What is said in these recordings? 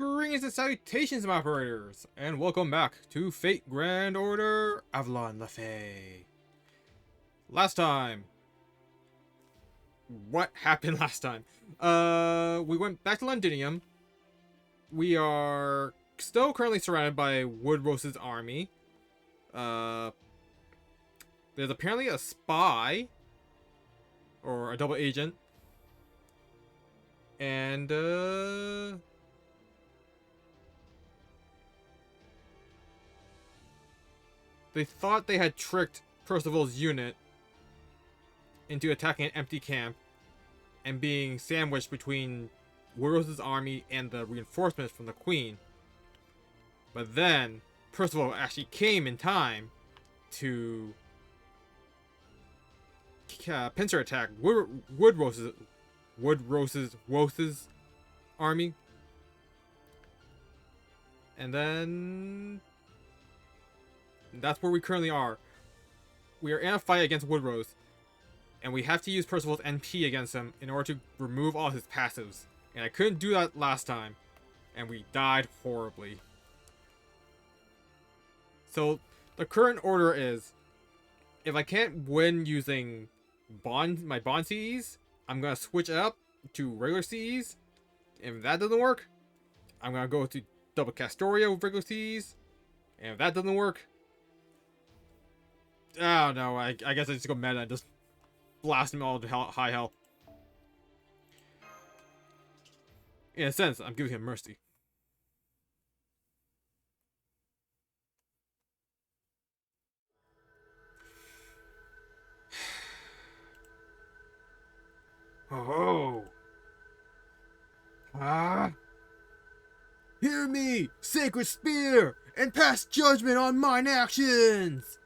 Greetings and salutations, my operators, and welcome back to Fate Grand Order Avalon Lafay. Last time, what happened last time? We went back to Londinium. We are still currently surrounded by Woodrose's army. There's apparently a spy or a double agent, and they thought they had tricked Percival's unit into attacking an empty camp and being sandwiched between Woodrose's army and the reinforcements from the Queen. But then Percival actually came in time to pincer attack Woodrose's army. And then that's where we currently are. We are in a fight against Woodrose, and we have to use Percival's NP against him in order to remove all his passives. And I couldn't do that last time, and we died horribly. So the current order is, if I can't win using my bond CEs, I'm gonna switch it up to regular CEs. If that doesn't work, I'm gonna go to double Castoria with regular CEs. And if that doesn't work, oh no, I guess I just go meta and just blast him all to high hell. In a sense, I'm giving him mercy. Oh. Ah. Hear me, sacred spear, and pass judgment on mine actions!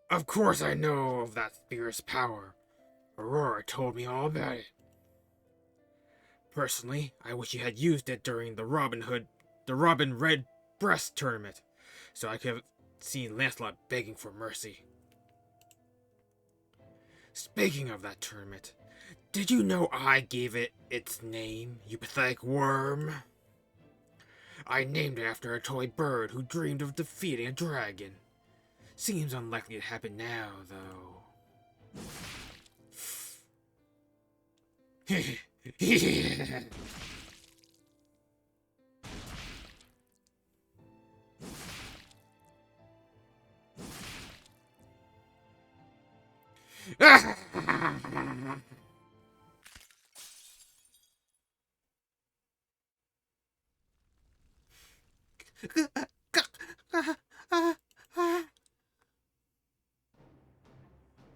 Of course I know of that spear's power. Aurora told me all about it. Personally, I wish you had used it during the Robin Red Breast tournament, so I could have seen Lancelot begging for mercy. Speaking of that tournament, did you know I gave it its name, you pathetic worm? I named it after a toy bird who dreamed of defeating a dragon. Seems unlikely to happen now, though.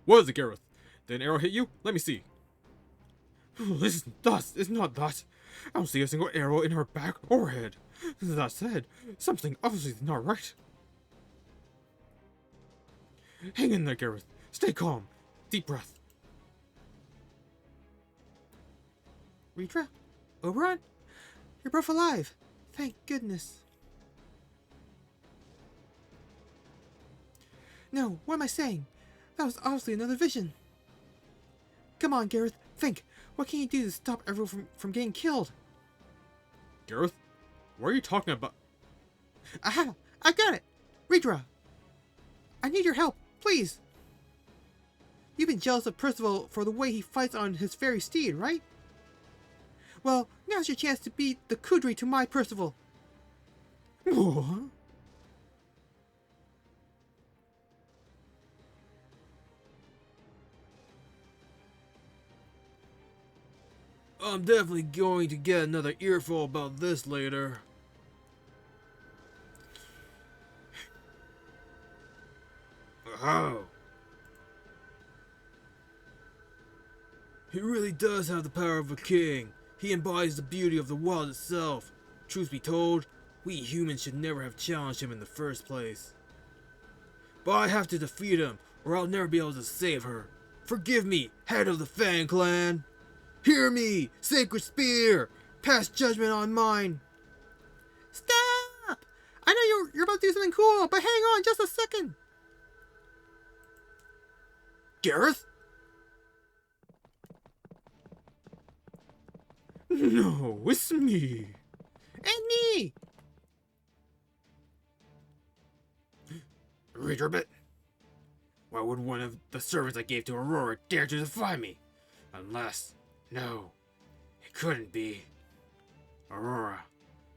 What is it, Gareth? Did an arrow hit you? Let me see. This is dust. It's not that. I don't see a single arrow in her back or head. That said, something obviously is not right. Hang in there, Gareth. Stay calm. Deep breath. Ritra? Oberon? You're both alive. Thank goodness. No, what am I saying? That was obviously another vision. Come on, Gareth. Think. What can you do to stop everyone from getting killed? Gareth? What are you talking about? Aha! I got it! Ritra! I need your help, please! You've been jealous of Percival for the way he fights on his fairy steed, right? Well, now's your chance to beat the Kudri to my Percival. What? I'm definitely going to get another earful about this later. Oh. He really does have the power of a king. He embodies the beauty of the world itself. Truth be told, we humans should never have challenged him in the first place. But I have to defeat him, or I'll never be able to save her. Forgive me, head of the Fang Clan. Hear me, Sacred Spear. Pass judgment on mine. Stop! I know you're about to do something cool, but hang on just a second. Gareth? No, it's me. And me. Riddrbit? Why would one of the servants I gave to Aurora dare to defy me? Unless... No, it couldn't be. Aurora,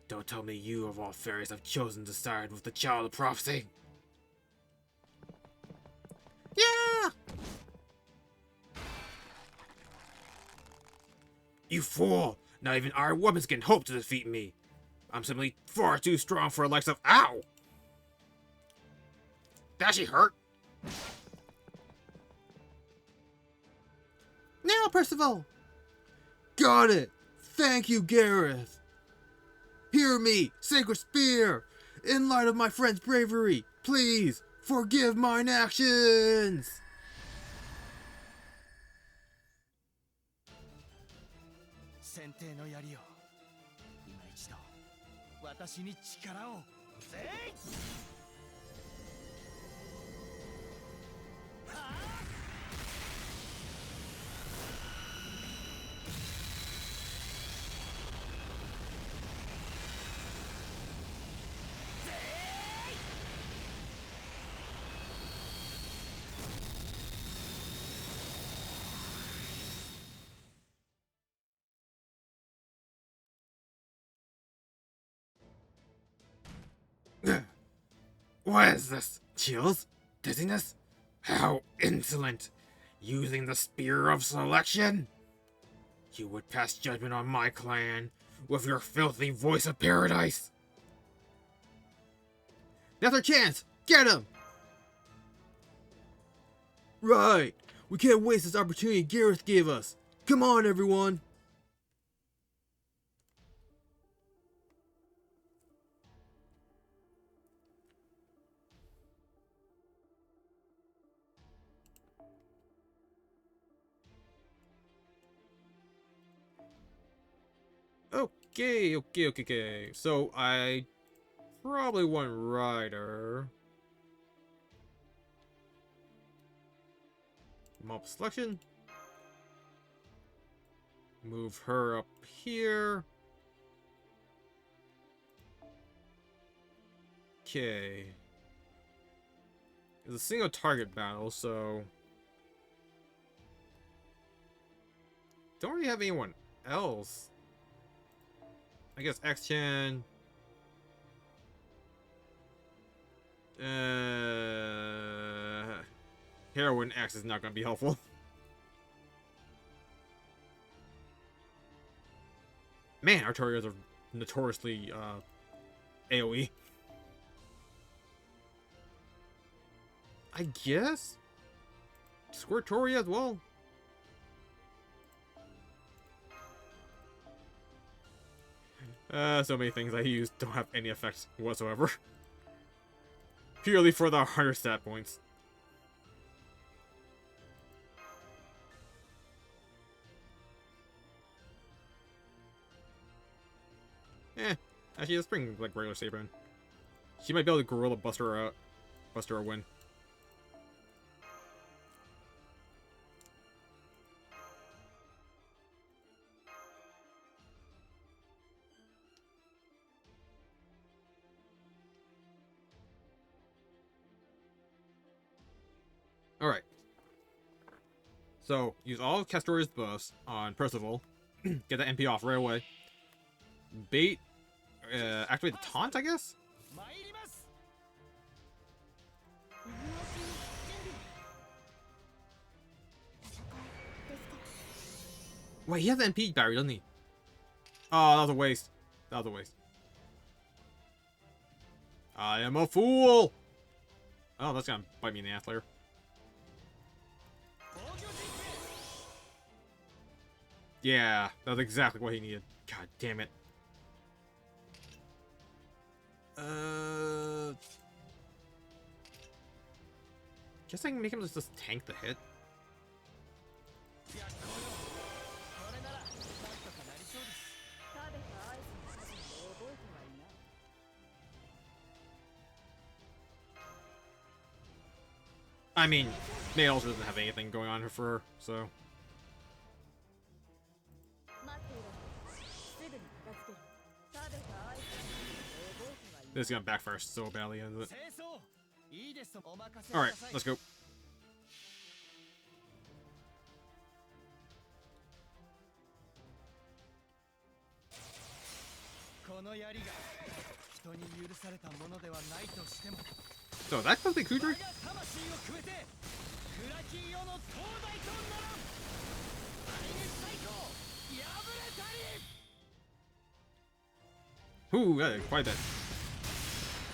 don't tell me you of all fairies have chosen to side with the child of prophecy. Yeah! You fool! Not even our weapons can hope to defeat me. I'm simply far too strong for the likes of... Ow! That she hurt? Now, Percival! Got it! Thank you, Gareth! Hear me, Sacred Spear! In light of my friend's bravery, please, forgive mine actions! What is this? Chills? Dizziness? How insolent! Using the Spear of Selection? You would pass judgment on my clan with your filthy voice of paradise! Another chance! Get him! Right! We can't waste this opportunity Gareth gave us! Come on, everyone! Okay. So I probably want Ryder. Mob selection. Move her up here. Okay. It's a single target battle, so don't really have anyone else. I guess X-Chan. Heroine X is not going to be helpful. Man, our Torios are notoriously AoE. I guess? Squirtoria as well. So many things I use don't have any effect whatsoever. Purely for the harder stat points. Actually, let's bring like regular Saber in. She might be able to Gorilla Buster her out. Buster her win. Alright. So, use all of Castoria's buffs on Percival. Get that MP off right away. Bait. Activate the taunt, I guess? Wait, he has the MP barrier, doesn't he? Oh, that was a waste. That was a waste. I am a fool! Oh, that's gonna bite me in the ass later. Yeah, that's exactly what he needed. God damn it. Guess I can make him just tank the hit. I mean, Nails doesn't have anything going on for her, so. This is gonna backfire so badly, isn't it? Alright, let's go. So that's something Kudri? Ooh, yeah, quite that.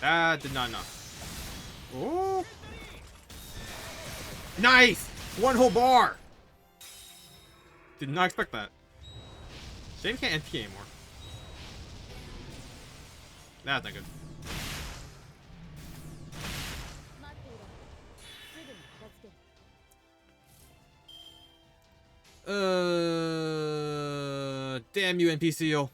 That did not enough. Oh! Nice! One whole bar! Did not expect that. Shame can't NP anymore. That's not good. Damn you, NPCO.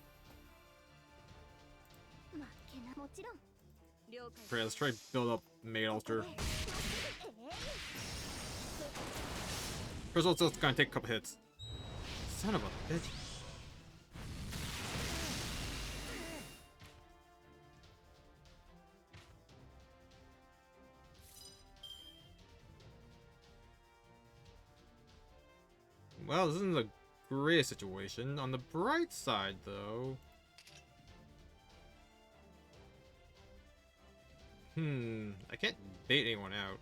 Great, let's try to build up Maid Alter. First of all, it's just gonna take a couple hits. Son of a bitch. Well, this isn't a great situation. On the bright side, though... I can't bait anyone out.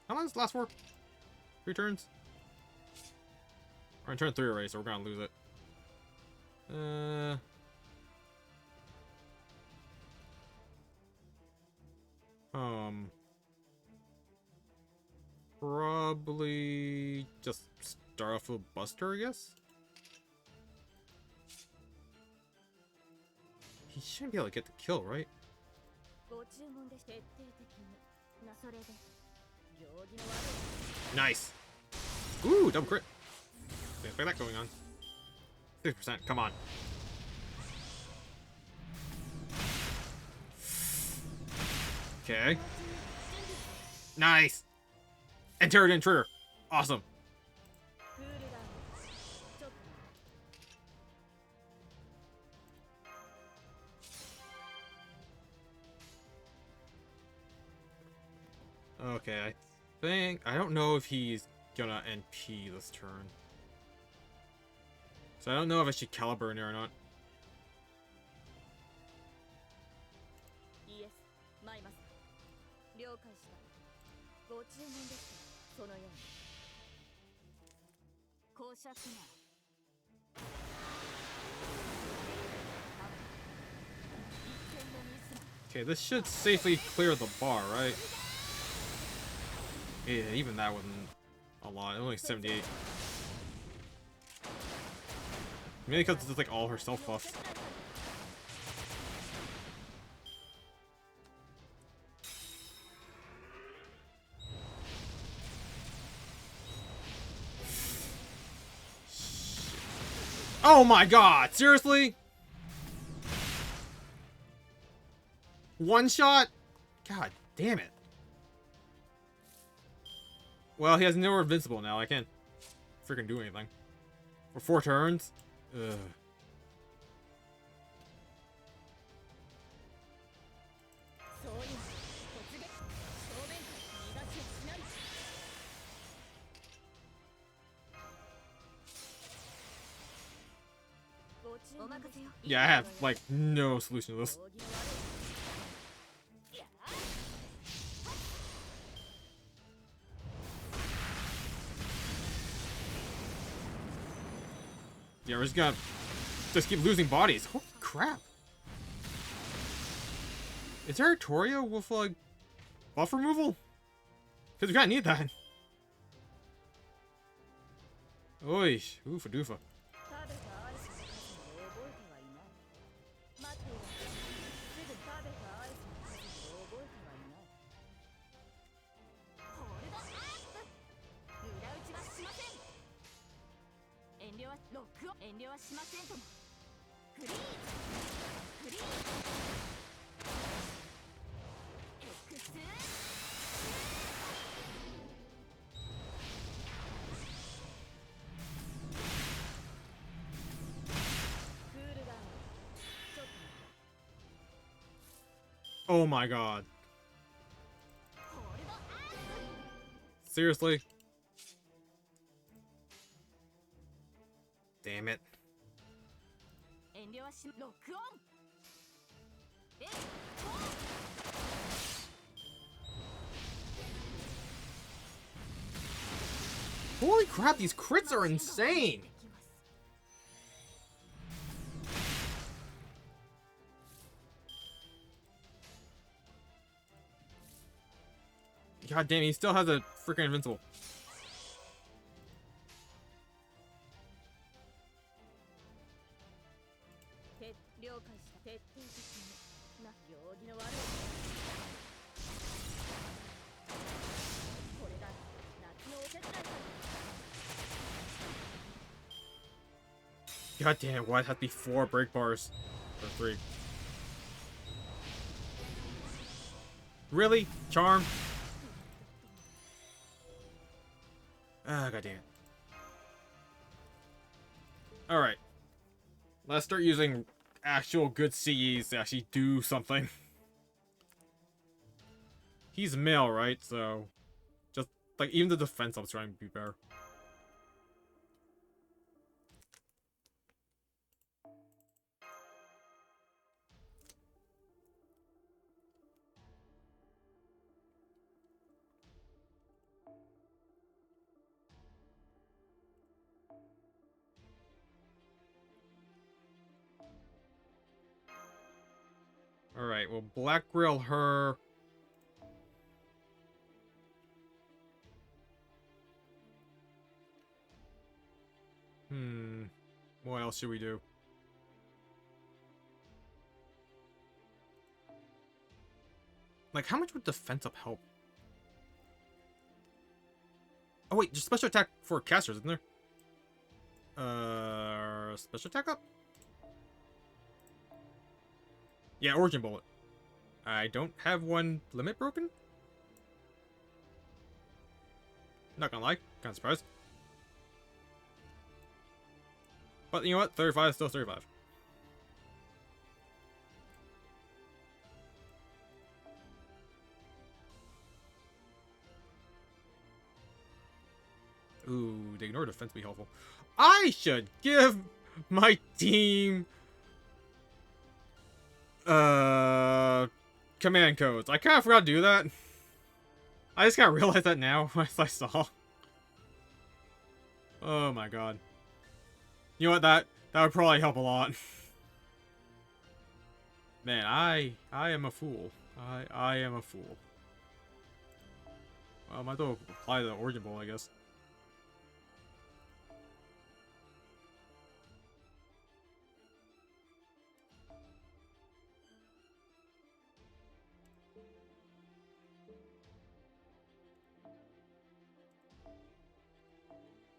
How long does this last for? 3 turns? We're in turn 3 already, so we're gonna lose it. Probably just start off with Buster, I guess? He shouldn't be able to get the kill, right? Nice! Ooh, double crit! Didn't expect that going on. 6%, come on. Okay. Nice! Entered intruder. Awesome. Okay, I don't know if he's gonna NP this turn. So I don't know if I should caliber in there or not. Okay, this should safely clear the bar, right? Yeah, even that wasn't a lot. Only 78. Maybe because it's like all her self buffs. Oh my god! Seriously? One shot? God damn it. Well, he has no invincible now. I can't freaking do anything. For 4 turns? Ugh. Yeah, I have, like, no solution to this. Yeah, we're just gonna keep losing bodies. Holy crap. Is there a Toria with, like, buff removal? Because we kinda need that. Oi, oofa doofa. Oh my god. Seriously? Damn it. Holy crap, these crits are insane! God damn, he still has a freaking invincible. God damn it, why it have to be 4 break bars? Or 3. Really? Charm? Ah, god damn it. Alright. Let's start using actual good CEs to actually do something. He's male, right? So, just, like, even the defense I'm trying to be better. Alright, well, Black Grill her. What else should we do? Like, how much would defense up help? Oh wait, just special attack for casters, isn't there? Special attack up? Yeah, Origin Bullet. I don't have one limit broken? Not gonna lie, kinda surprised. But you know what? 35 is still 35. Ooh, the ignore defense be helpful. I should give my team command codes. I kinda forgot to do that. I just gotta realize that now as I saw. Oh my god. You know what, that would probably help a lot. Man, I am a fool. I am a fool. Well, I might as well apply the Origin Bowl, I guess.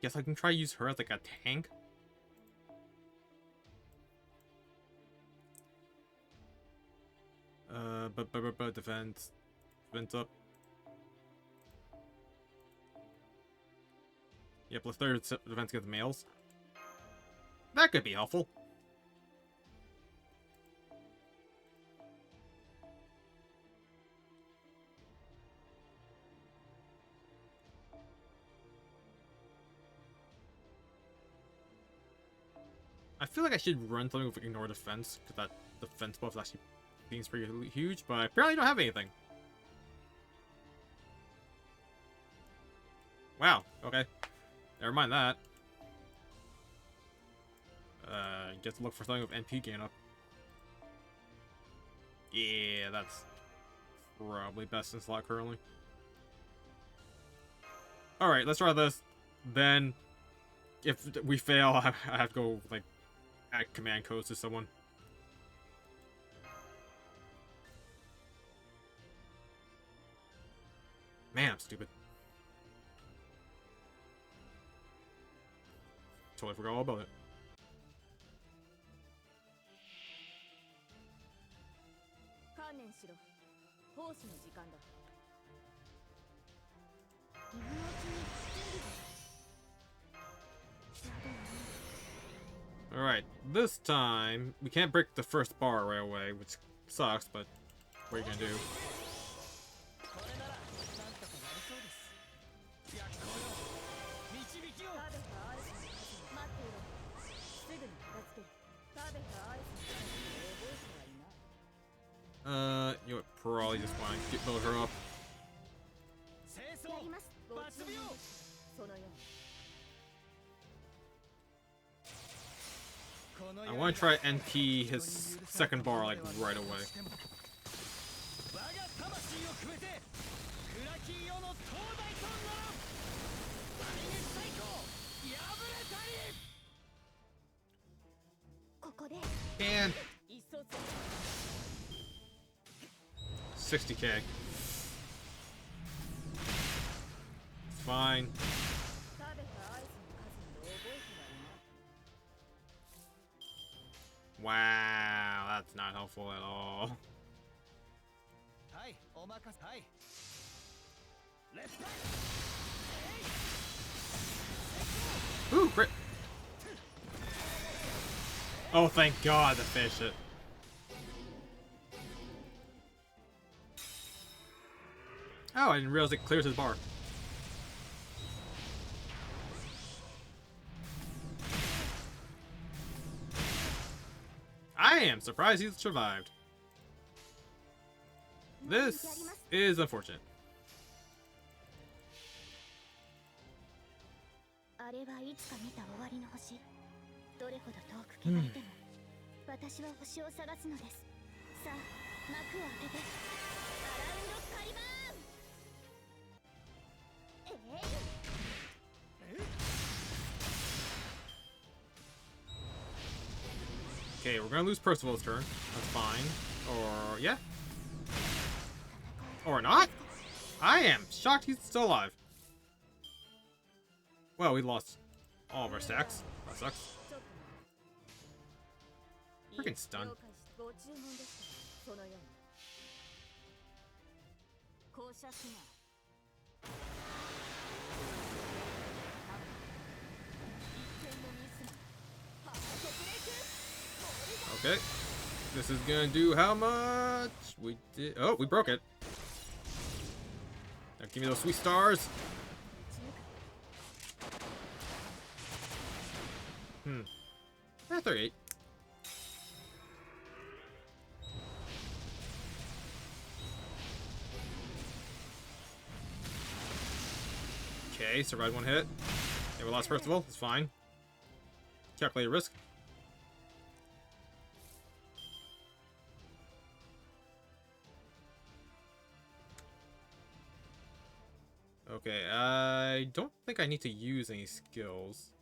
Guess I can try to use her as like a tank. But defense up. Yeah, plus 30 defense against males. That could be helpful. I feel like I should run something with ignore defense, because that defense buff is actually being pretty huge, but apparently I don't have anything. Wow, okay. Never mind that. Get to look for something with NP gain up. Yeah, that's probably best in slot currently. Alright, let's try this. Then, if we fail, I have to go, like, add command codes to someone. Man, I'm stupid. Totally forgot all about it. Alright, this time, we can't break the first bar right away, which sucks, but what are you gonna do? You would probably just want to build her up. I want to try NP his second bar like right away. And 60k. It's fine. Wow, that's not helpful at all. Ooh, crit. Oh, thank God to finish it. Oh, I didn't realize it clears his bar. I am surprised he's survived. This is unfortunate. Okay, we're gonna lose Percival's turn. That's fine. Or, yeah. Or not? I am shocked he's still alive. Well, we lost all of our stacks. That sucks. Freaking stun. Okay. This is gonna do how much? We did. Oh, we broke it. Now give me those sweet stars. 38. Okay, survived one hit. Okay, we lost Percival. It's fine. Calculate risk. Okay, I don't think I need to use any skills.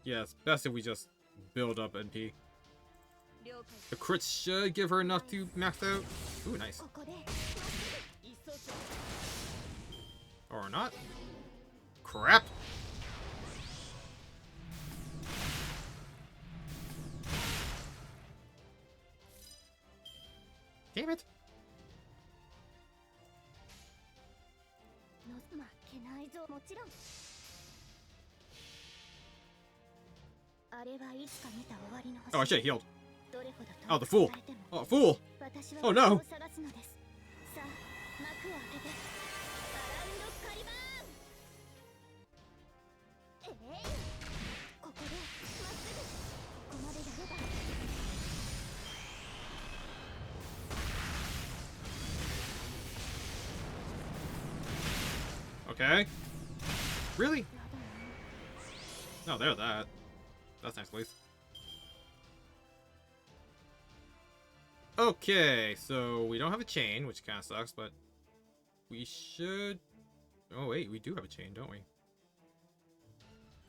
Yeah, it's best if we just build up NP. The crit should give her enough to max out. Ooh, nice. Or not. Crap. Damn it. Oh, I should have healed. Oh, the fool. Oh, fool. Oh, no. Okay. Really? No, they're that. That's nice, please. Okay, so we don't have a chain, which kind of sucks, but we should... Oh, wait, we do have a chain, don't we?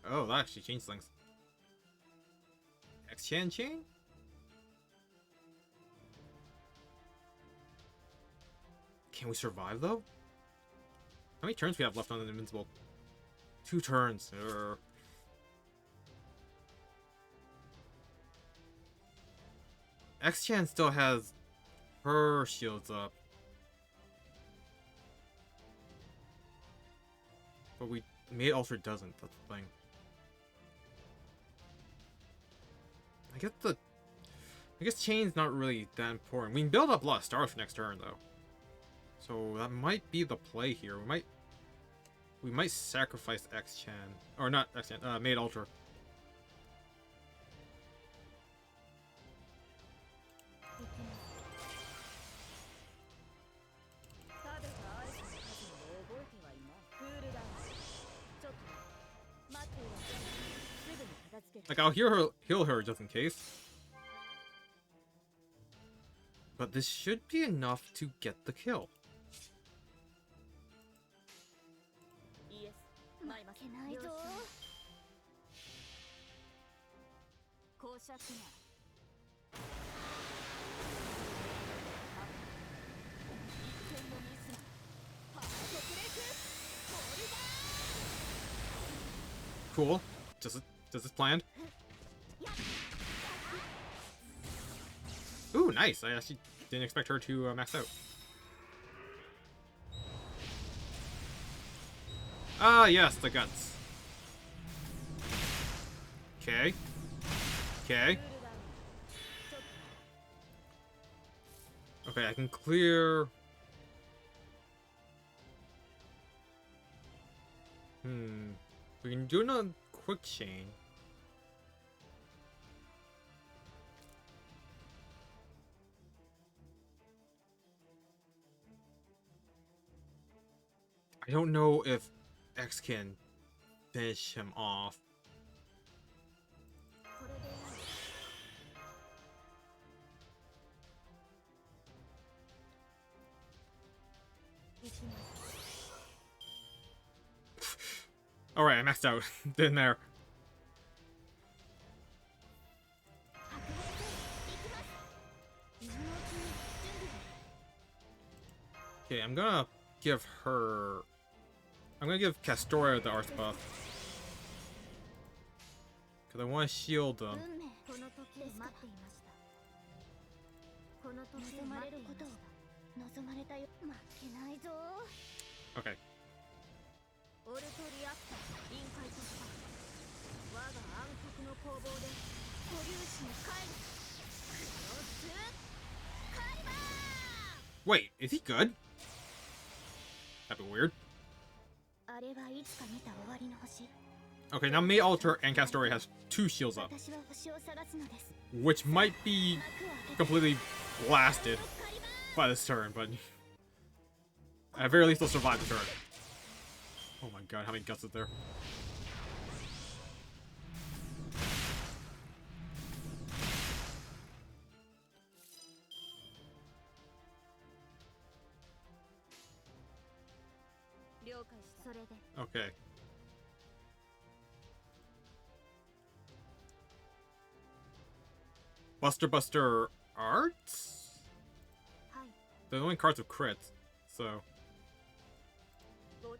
Oh, that actually changed things. X-Chan chain? Can we survive, though? How many turns do we have left on the Invincible? 2 turns. X-Chan still has her shields up. But Made Ultra doesn't, that's the thing. I guess chain's not really that important. We can build up a lot of stars for next turn though. So that might be the play here. We might sacrifice X-Chan. Or not X-Chan, Made Ultra. Like, I'll heal her just in case. But this should be enough to get the kill. Cool. Does this planned? Ooh, nice. I actually didn't expect her to max out. Ah, yes, the guts. Okay. Okay. Okay, I can clear... We can do another quick chain. I don't know if X can finish him off. Alright, I maxed out. Didn't there. Okay, I'm gonna give Castoria the Arth buff. Because I want to shield them. Okay. Wait, is he good? That'd be weird. Okay, now May Alter and Castoria has 2 shields up. Which might be completely blasted by this turn, but at very least they'll survive the turn. Oh my god, how many guts is there? Okay. Buster Arts? They're the only cards with crits, so...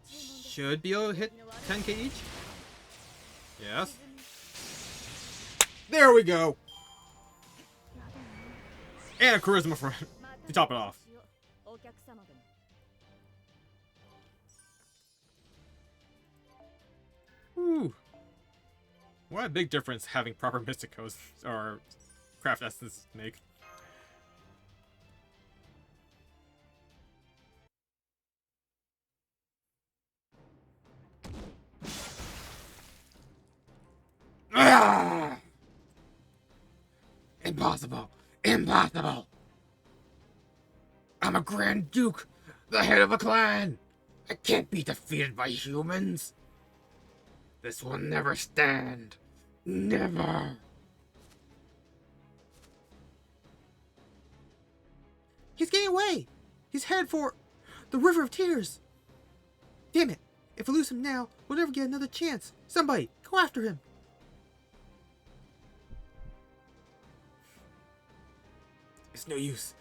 Should be able to hit 10k each? Yes. There we go! And a charisma for to top it off. Whew. What a big difference having proper Mysticos or craft essences make. Ah! Impossible! Impossible! I'm a Grand Duke, the head of a clan! I can't be defeated by humans. This will never stand. Never. He's getting away! He's headed for the River of Tears! Damn it! If we lose him now, we'll never get another chance. Somebody, go after him! It's no use.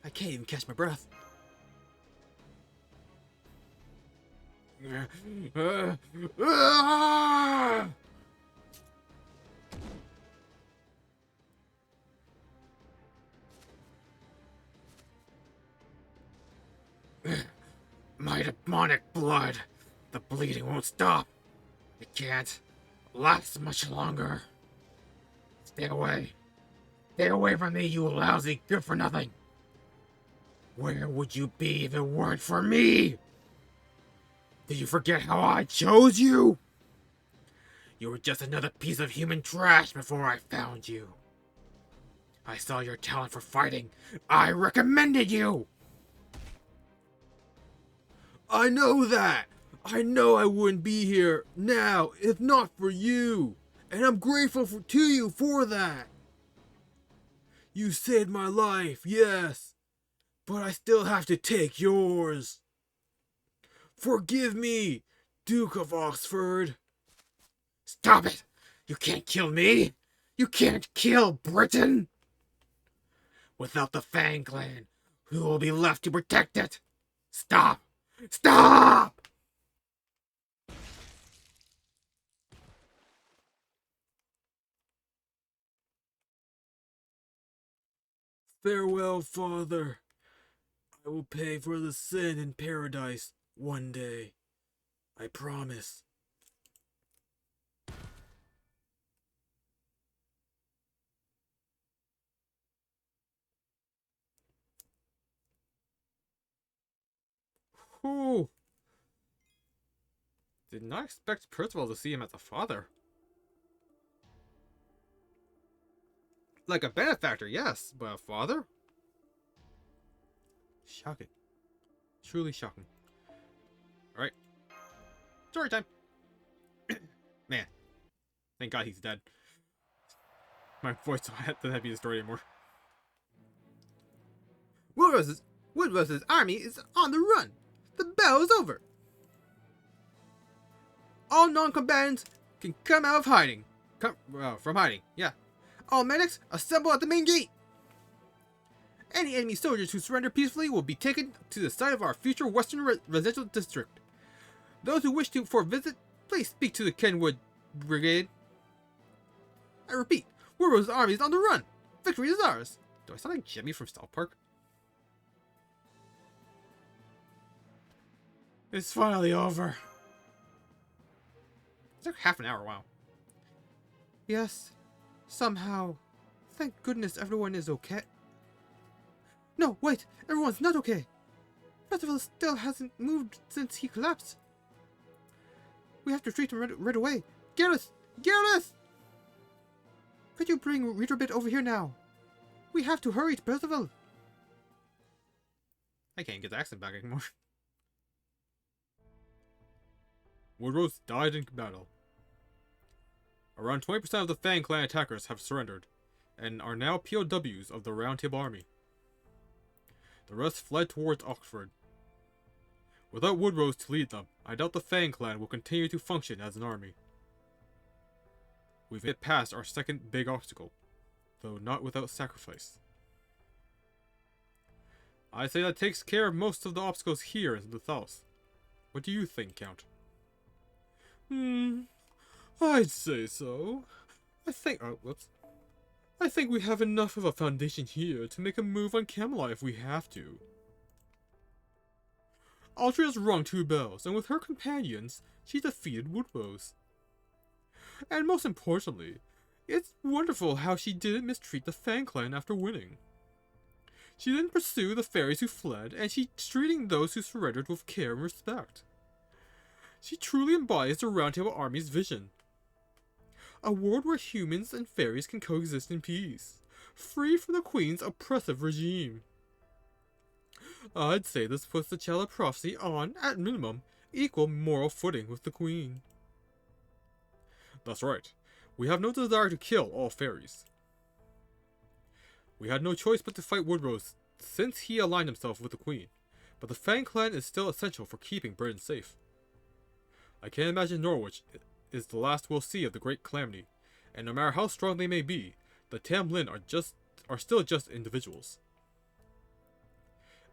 I can't even catch my breath. My demonic blood. The bleeding won't stop. It can't last much longer. Stay away. Stay away from me, you lousy good for nothing. Where would you be if it weren't for me? Did you forget how I chose you? You were just another piece of human trash before I found you. I saw your talent for fighting. I recommended you. I know that! I know I wouldn't be here now if not for you! And I'm grateful to you for that! You saved my life, yes, but I still have to take yours. Forgive me, Duke of Oxford. Stop it! You can't kill me! You can't kill Britain! Without the Fang Clan, who will be left to protect it? Stop! Stop! Farewell, Father. I will pay for the sin in paradise one day. I promise. Whew. Did not expect Percival to see him as a father. Like a benefactor, yes, but a father? Shocking. Truly shocking. Alright. Story time. Man. Thank God he's dead. My voice doesn't have to be the story anymore. Woodrose's army is on the run. The battle is over. All non-combatants can come out of hiding. From hiding, yeah. All medics assemble at the main gate. Any enemy soldiers who surrender peacefully will be taken to the site of our future Western Residential District. Those who wish for a visit, please speak to the Kenwood Brigade. I repeat, Woodrose's army is on the run. Victory is ours. Do I sound like Jimmy from South Park? It's finally over. It's like half an hour, wow. Yes, somehow. Thank goodness everyone is okay. No, wait, everyone's not okay. Percival still hasn't moved since he collapsed. We have to treat him right away. Gareth! Gareth! Could you bring Readerbit over here now? We have to hurry to Percival. I can't get the accent back anymore. Woodrose died in battle. Around 20% of the Fang Clan attackers have surrendered, and are now POWs of the Round Table Army. The rest fled towards Oxford. Without Woodrose to lead them, I doubt the Fang Clan will continue to function as an army. We've hit past our second big obstacle, though not without sacrifice. I say that takes care of most of the obstacles here in the south. What do you think, Count? I'd say so. I think we have enough of a foundation here to make a move on Camelot if we have to. Altria's rung 2 bells, and with her companions, she defeated Woodrose. And most importantly, it's wonderful how she didn't mistreat the Fang Clan after winning. She didn't pursue the fairies who fled, and she's treating those who surrendered with care and respect. She truly embodies the Round Table Army's vision. A world where humans and fairies can coexist in peace, free from the Queen's oppressive regime. I'd say this puts the Child of Prophecy on, at minimum, equal moral footing with the Queen. That's right. We have no desire to kill all fairies. We had no choice but to fight Woodrose since he aligned himself with the Queen, but the Fang clan is still essential for keeping Britain safe. I can't imagine Norwich is the last we'll see of the Great Calamity, and no matter how strong they may be, the Tam Lin are still just individuals.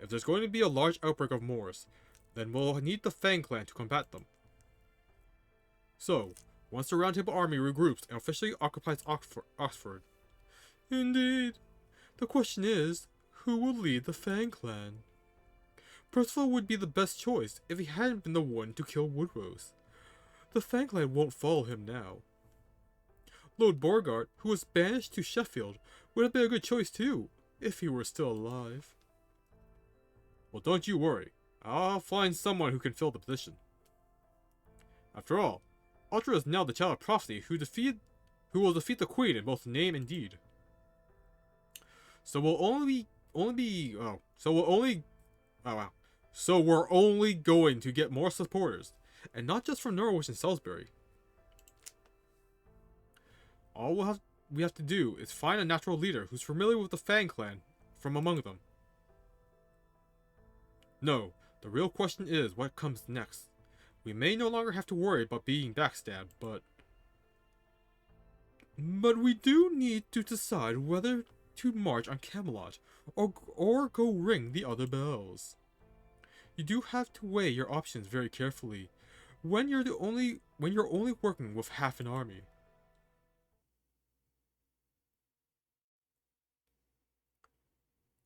If there's going to be a large outbreak of Moors, then we'll need the Fang clan to combat them. So, once the Round Table Army regroups and officially occupies Oxford. Indeed. The question is, who will lead the Fang clan? Percival would be the best choice if he hadn't been the one to kill Woodrose. The Fang clan won't follow him now. Lord Borgart, who was banished to Sheffield, would have been a good choice too, if he were still alive. Well, don't you worry. I'll find someone who can fill the position. After all, Ultra is now the Child of Prophecy who will defeat the Queen in both name and deed. So we're only going to get more supporters, and not just from Norwich and Salisbury. All we have to do is find a natural leader who's familiar with the Fang clan from among them. No, the real question is what comes next. We may no longer have to worry about being backstabbed, but we do need to decide whether to march on Camelot or go ring the other bells. You do have to weigh your options very carefully when you're only working with half an army.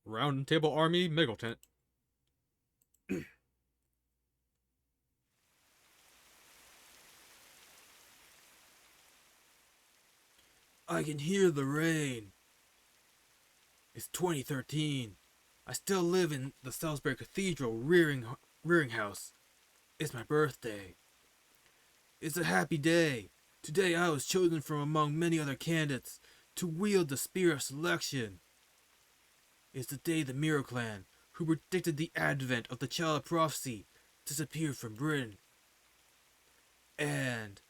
Round Table Army Medical Tent. I can hear the rain. It's 2013. I still live in the Salisbury Cathedral rearing house. It's my birthday. It's a happy day. Today I was chosen from among many other candidates to wield the spear of selection. It's the day the Mirror Clan, who predicted the advent of the Child of Prophecy, disappeared from Britain. And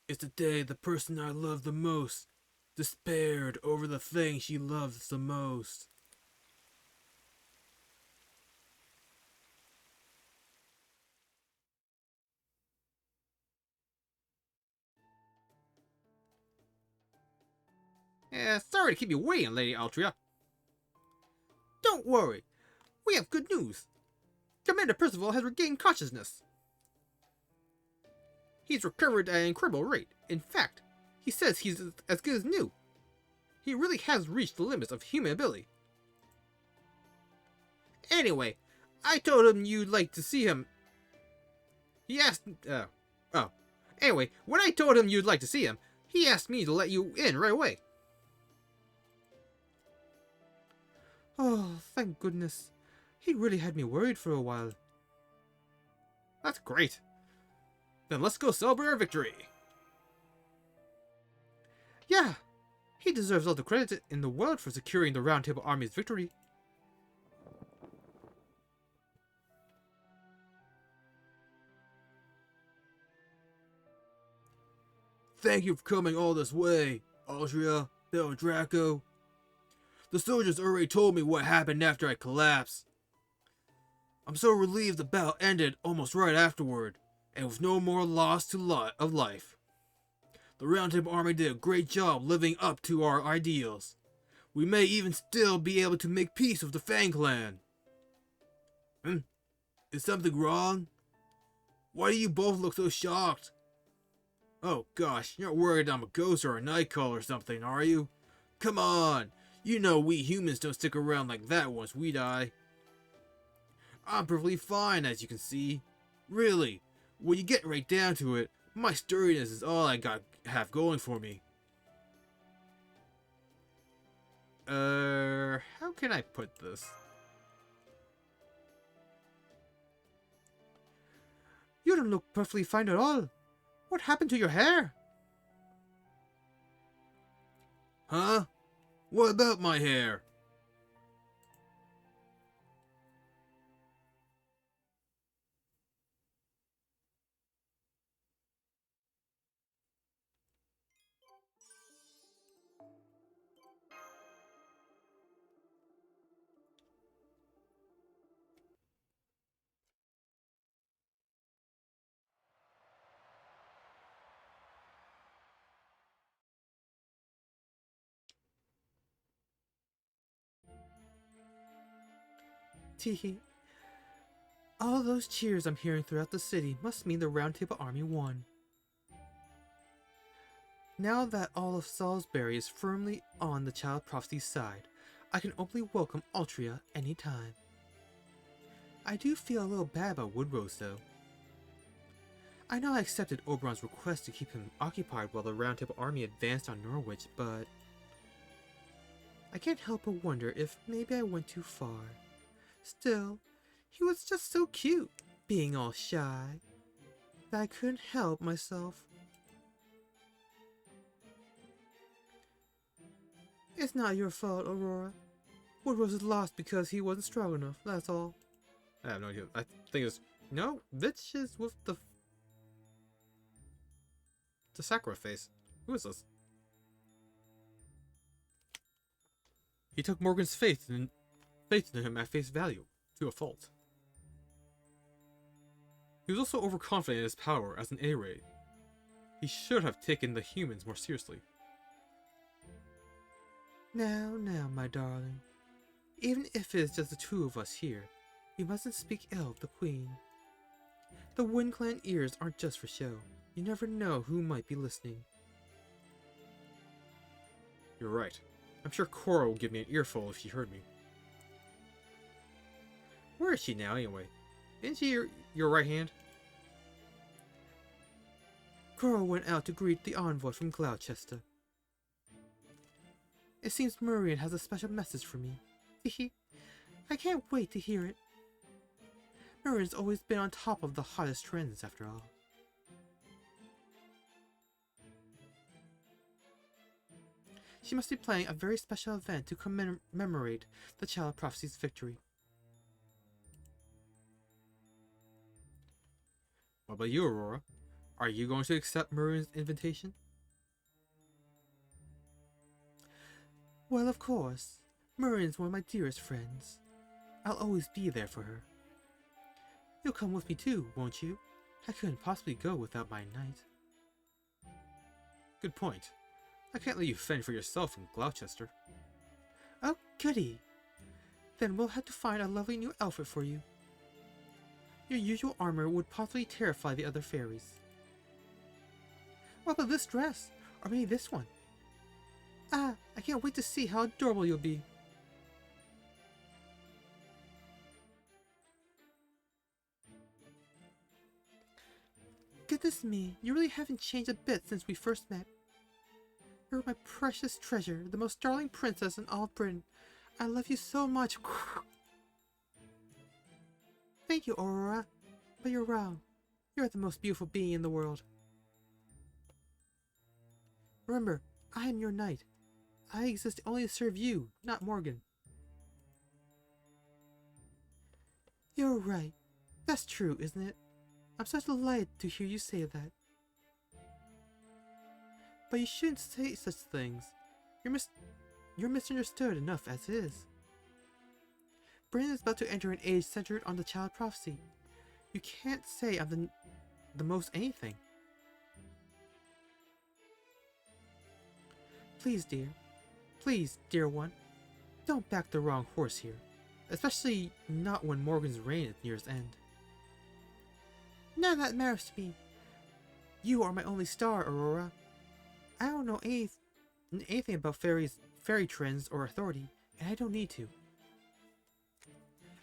it's the day the person I love the most despaired over the thing she loves the most. Sorry to keep you waiting, Lady Altria. Don't worry. We have good news. Commander Percival has regained consciousness. He's recovered at an incredible rate. In fact, he says he's as good as new. He really has reached the limits of human ability. Anyway, I told him you'd like to see him. He asked... Anyway, when I told him you'd like to see him, he asked me to let you in right away. Oh, thank goodness. He really had me worried for a while. That's great. Then let's go celebrate our victory. Yeah, he deserves all the credit in the world for securing the Round Table Army's victory. Thank you for coming all this way, Aldria, Bel Draco. The soldiers already told me what happened after I collapsed. I'm so relieved the battle ended almost right afterward, and with no more loss of life. The Round Table Army did a great job living up to our ideals. We may even still be able to make peace with the Fang clan. Is something wrong? Why do you both look so shocked? Oh gosh, you're not worried I'm a ghost or a night call or something, are you? Come on, you know we humans don't stick around like that once we die. I'm perfectly fine, as you can see. Really, when you get right down to it, my sturdiness is all I have going for me. How can I put this? don't look perfectly fine at all. What happened to your hair? Huh? What about my hair? Teehee. All those cheers I'm hearing throughout the city must mean the Round Table Army won. Now that all of Salisbury is firmly on the Child Prophecy's side, I can openly welcome Altria anytime. I do feel a little bad about Woodrose though. I know I accepted Oberon's request to keep him occupied while the Round Table Army advanced on Norwich, but I can't help but wonder if maybe I went too far. Still, he was just so cute, being all shy, that I couldn't help myself. It's not your fault, Aurora. Woodrose is lost because he wasn't strong enough, that's all. I have no idea. I think it's... No, bitch is with the Sakura face. Who is this? He took Morgan's faith in him at face value, to a fault. He was also overconfident in his power as an A-Ray. He should have taken the humans more seriously. Now, my darling. Even if it is just the two of us here, you mustn't speak ill of the Queen. The Wind Clan ears aren't just for show. You never know who might be listening. You're right. I'm sure Cora will give me an earful if she heard me. Where is she now, anyway? Isn't she your right hand? Cora went out to greet the envoy from Gloucester. It seems Murian has a special message for me. Hehe. I can't wait to hear it. Murian's always been on top of the hottest trends, after all. She must be planning a very special event to commemorate the Child Prophecy's victory. What about you, Aurora? Are you going to accept Murian's invitation? Well, of course. Murian's one of my dearest friends. I'll always be there for her. You'll come with me too, won't you? I couldn't possibly go without my knight. Good point. I can't let you fend for yourself in Gloucester. Oh, goody! Then we'll have to find a lovely new outfit for you. Your usual armor would possibly terrify the other fairies. What about this dress? Or maybe this one? Ah, I can't wait to see how adorable you'll be. Goodness me, you really haven't changed a bit since we first met. You're my precious treasure, the most darling princess in all of Britain. I love you so much. Thank you, Aurora. But you're wrong. You're the most beautiful being in the world. Remember, I am your knight. I exist only to serve you, not Morgan. You're right. That's true, isn't it? I'm so delighted to hear you say that. But you shouldn't say such things. You're misunderstood enough as is. Britain is about to enter an age centered on the Child Prophecy. You can't say I'm the most anything. Please, dear one, don't back the wrong horse here. Especially not when Morgan's reign is near its end. None of that matters to me. You are my only star, Aurora. I don't know anything about fairy trends or authority, and I don't need to.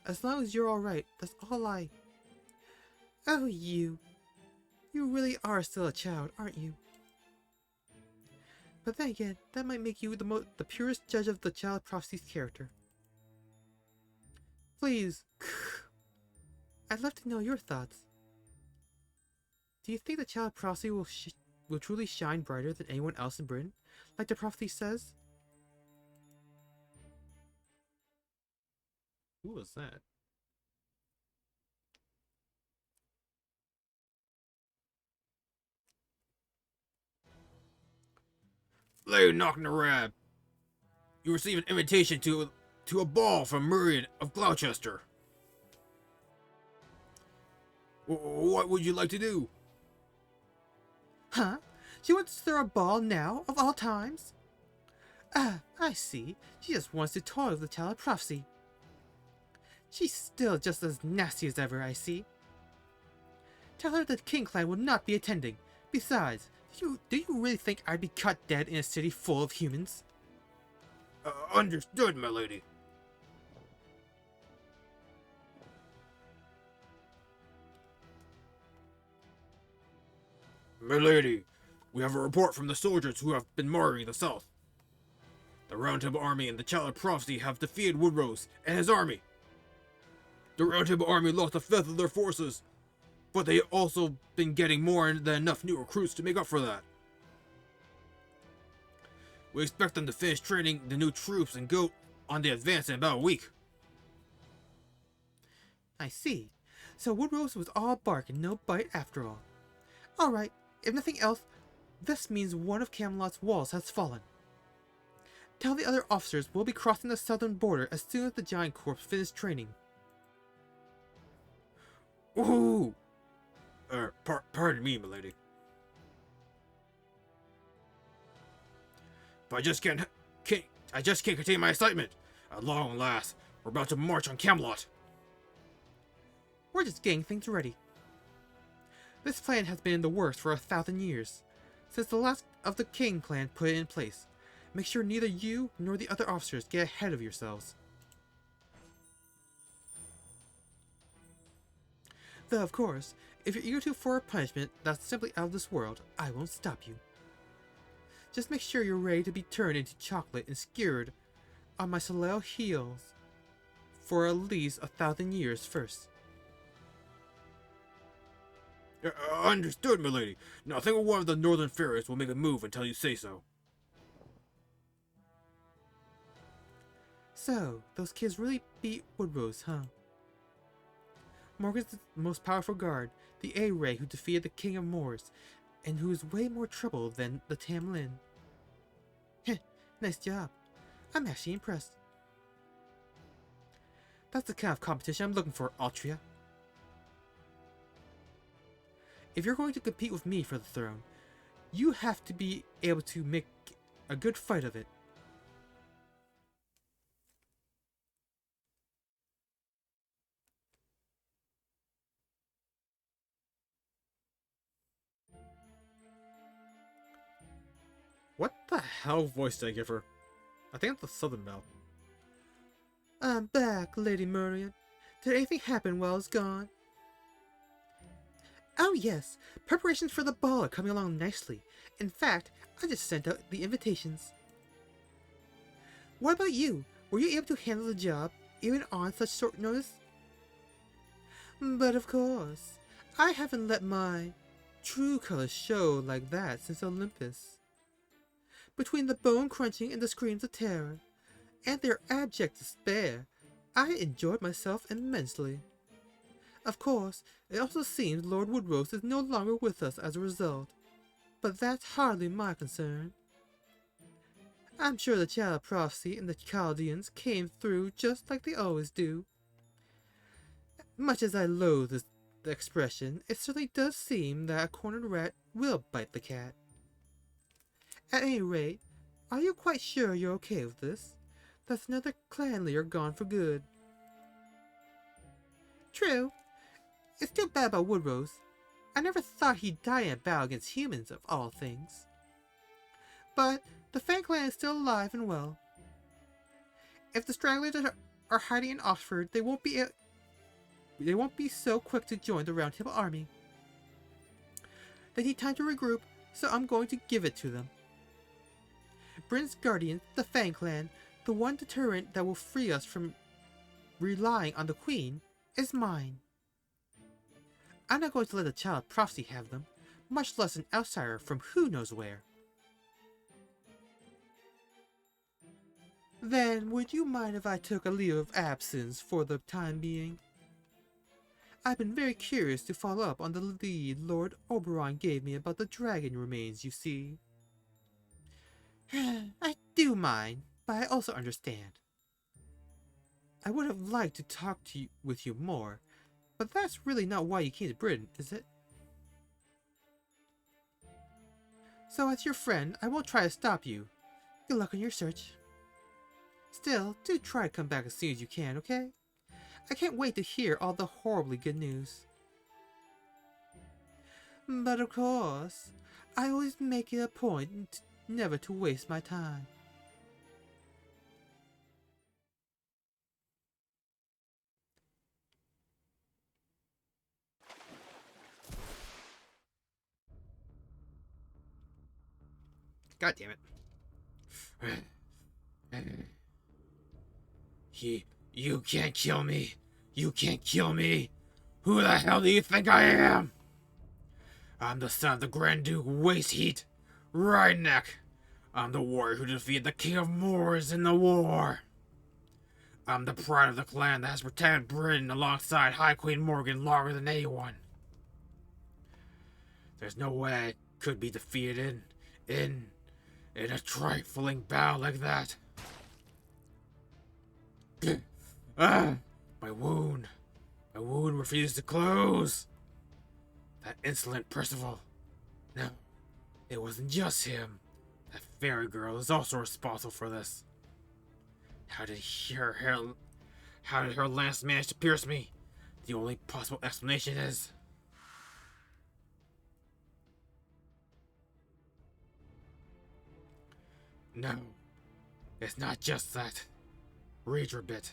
As long as you're alright, that's all I... Oh, you. You really are still a child, aren't you? But then again, that might make you the purest judge of the Child Prophecy's character. Please. I'd love to know your thoughts. Do you think the child prophecy will truly shine brighter than anyone else in Britain, like the prophecy says? Who was that? Lady Knocknarab, you receive an invitation to a ball from Muriel of Gloucester. What would you like to do? Huh? She wants to throw a ball now, of all times? Ah, I see. She just wants to toy with the child of prophecy. She's still just as nasty as ever, I see. Tell her that King Clan will not be attending. Besides, do you really think I'd be cut dead in a city full of humans? Understood, my lady. My lady, we have a report from the soldiers who have been martyring the South. The Round Table Army and the Child of Prophecy have defeated Woodrose and his army. The Round Table Army lost a fifth of their forces, but they also been getting more than enough new recruits to make up for that. We expect them to finish training the new troops and go on the advance in about a week. I see. So Woodrose was all bark and no bite after all. Alright, if nothing else, this means one of Camelot's walls has fallen. Tell the other officers we'll be crossing the southern border as soon as the Giant Corps finish training. Woohoo! Pardon me, milady. But I just can't contain my excitement. At long last, we're about to march on Camelot. We're just getting things ready. This plan has been in the works for 1,000 years, since the last of the King clan put it in place. Make sure neither you nor the other officers get ahead of yourselves. Though, of course, if you're eager for a punishment that's simply out of this world, I won't stop you. Just make sure you're ready to be turned into chocolate and skewered on my Soleil heels for at least 1,000 years first. Understood, milady. Now, I think one of the northern fairies will make a move until you say so. So, those kids really beat Woodrose, huh? Morgan's the most powerful guard, the A-Ray who defeated the King of Moors, and who is way more trouble than the Tamlin. Heh, nice job. I'm actually impressed. That's the kind of competition I'm looking for, Altria. If you're going to compete with me for the throne, you have to be able to make a good fight of it. What the hell voice did I give her? I think that's the Southern Belle. I'm back, Lady Muriel. Did anything happen while I was gone? Oh yes, preparations for the ball are coming along nicely. In fact, I just sent out the invitations. What about you? Were you able to handle the job, even on such short notice? But of course, I haven't let my true colors show like that since Olympus. Between the bone crunching and the screams of terror, and their abject despair, I enjoyed myself immensely. Of course, it also seems Lord Woodrose is no longer with us as a result, but that's hardly my concern. I'm sure the Child of Prophecy and the Chaldeans came through just like they always do. Much as I loathe this expression, it certainly does seem that a cornered rat will bite the cat. At any rate, are you quite sure you're okay with this? That's another clan leader gone for good. True. It's too bad about Woodrose. I never thought he'd die in a battle against humans, of all things. But the Fang clan is still alive and well. If the stragglers are hiding in Oxford, they won't be so quick to join the Round Table Army. They need time to regroup, so I'm going to give it to them. Bryn's guardian, the Fang clan, the one deterrent that will free us from relying on the Queen, is mine. I'm not going to let the Child of Prophecy have them. much less an outsider from who knows where. Then, would you mind if I took a leave of absence for the time being? I've been very curious to follow up on the lead Lord Oberon gave me about the dragon remains, you see. I do mind, but I also understand. I would have liked to talk with you more, but that's really not why you came to Britain, is it? So as your friend, I won't try to stop you. Good luck on your search. Still, do try to come back as soon as you can, okay? I can't wait to hear all the horribly good news. But of course, I always make it a point never to waste my time. God damn it. You can't kill me. You can't kill me. Who the hell do you think I am? I'm the son of the Grand Duke Wasteheat, Rhineck. I'm the warrior who defeated the King of Moors in the war. I'm the pride of the clan that has protected Britain alongside High Queen Morgan longer than anyone. There's no way I could be defeated in a trifling battle like that. My wound refused to close. That insolent Percival. No, it wasn't just him. That fairy girl is also responsible for this. How did her lance manage to pierce me? The only possible explanation is... No, it's not just that. Read your bit.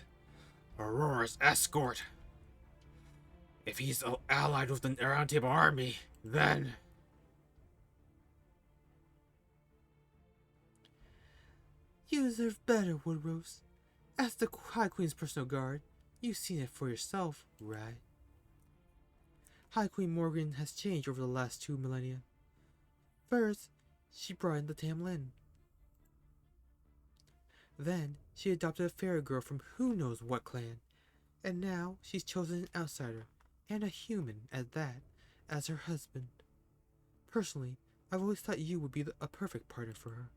Aurora's escort. If he's allied with the Round Table Army, then... You deserve better, Woodrose. As the High Queen's personal guard, you've seen it for yourself, right? High Queen Morgan has changed over the last 2 millennia. First, she brought in the Tamlin. Then, she adopted a fairy girl from who knows what clan, and now she's chosen an outsider, and a human at that, as her husband. Personally, I've always thought you would be a perfect partner for her.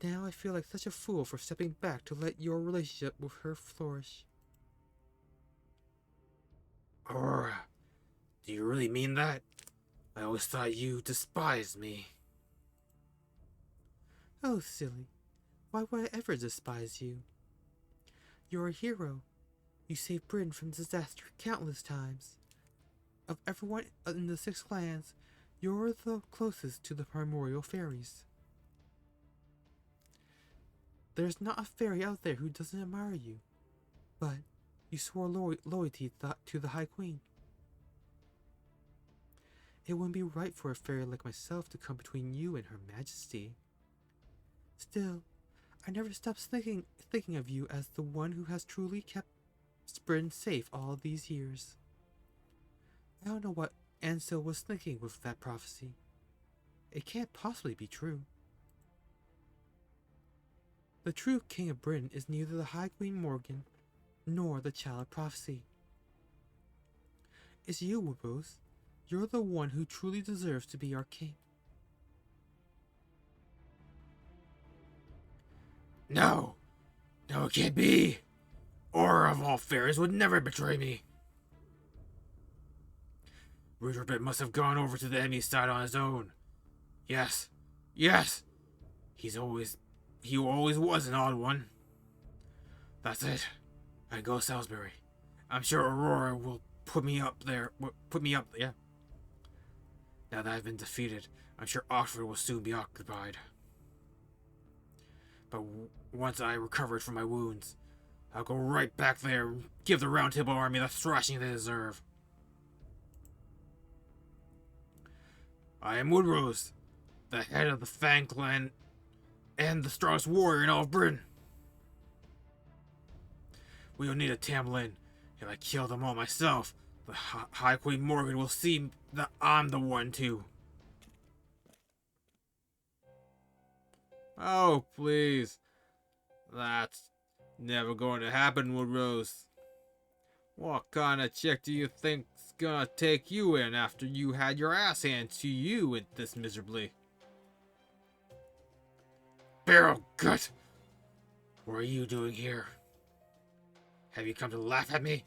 Now I feel like such a fool for stepping back to let your relationship with her flourish. Aurora, do you really mean that? I always thought you despised me. Oh, silly. Why would I ever despise you? You're a hero. You saved Britain from disaster countless times. Of everyone in the 6 clans, you're the closest to the primordial fairies. There's not a fairy out there who doesn't admire you. But you swore loyalty to the High Queen. It wouldn't be right for a fairy like myself to come between you and Her Majesty. Still, I never stopped thinking of you as the one who has truly kept Britain safe all these years. I don't know what Ansel was thinking with that prophecy. It can't possibly be true. The true King of Britain is neither the High Queen Morgan nor the Child of Prophecy. It's you, Woodrose. You're the one who truly deserves to be our king. No! No, it can't be! Aurora of all fairies would never betray me! Ruderbit must have gone over to the enemy side on his own. Yes. Yes! He always was an odd one. That's it. I go Salisbury. I'm sure Aurora will put me up there. Yeah. Now that I've been defeated, I'm sure Oxford will soon be occupied. But once I recovered from my wounds, I'll go right back there and give the Round Table Army the thrashing they deserve. I am Woodrose, the head of the Fang clan and the strongest warrior in all of Britain. We don't need a Tamlin. If I kill them all myself, The High Queen Morgan will see that I'm the one too. Oh, please. That's never going to happen, Woodrose. What kind of chick do you think's gonna take you in after you had your ass handed to you in this miserably? Barrel gut! What are you doing here? Have you come to laugh at me?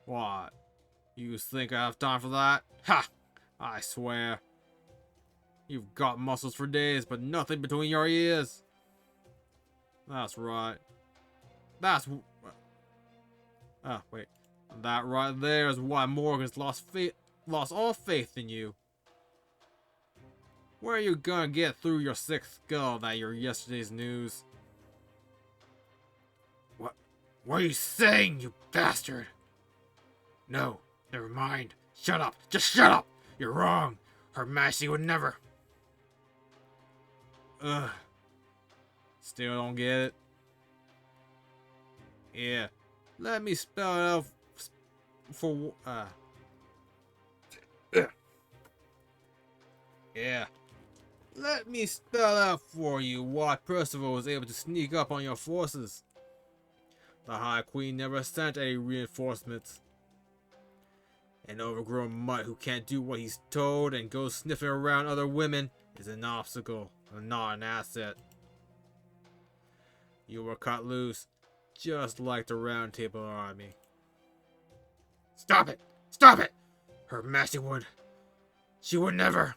What? You think I have time for that? Ha! I swear. You've got muscles for days, but nothing between your ears. That's right. That's... wait. That right there is why Morgan's lost all faith in you. Where are you gonna get through your sick skull that you're yesterday's news? What are you saying, you bastard? No, never mind. Shut up. Just shut up. You're wrong. Her Majesty would never. Ugh. Still don't get it? Yeah. Let me spell it out for, Yeah. Let me spell out for you why Percival was able to sneak up on your forces. The High Queen never sent any reinforcements. An overgrown mutt who can't do what he's told and goes sniffing around other women is an obstacle, and not an asset. You were cut loose, just like the Round Table Army. Stop it! Stop it! Her Majesty would. She would never.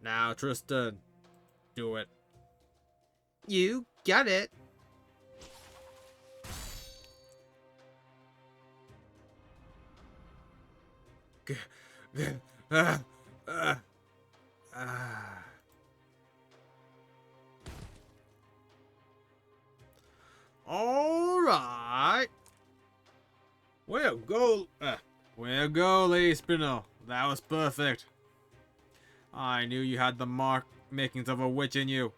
Now, Tristan, do it. You got it. Alright. Well, go. Well, go, Lady Spinel. That was perfect. I knew you had the makings of a witch in you.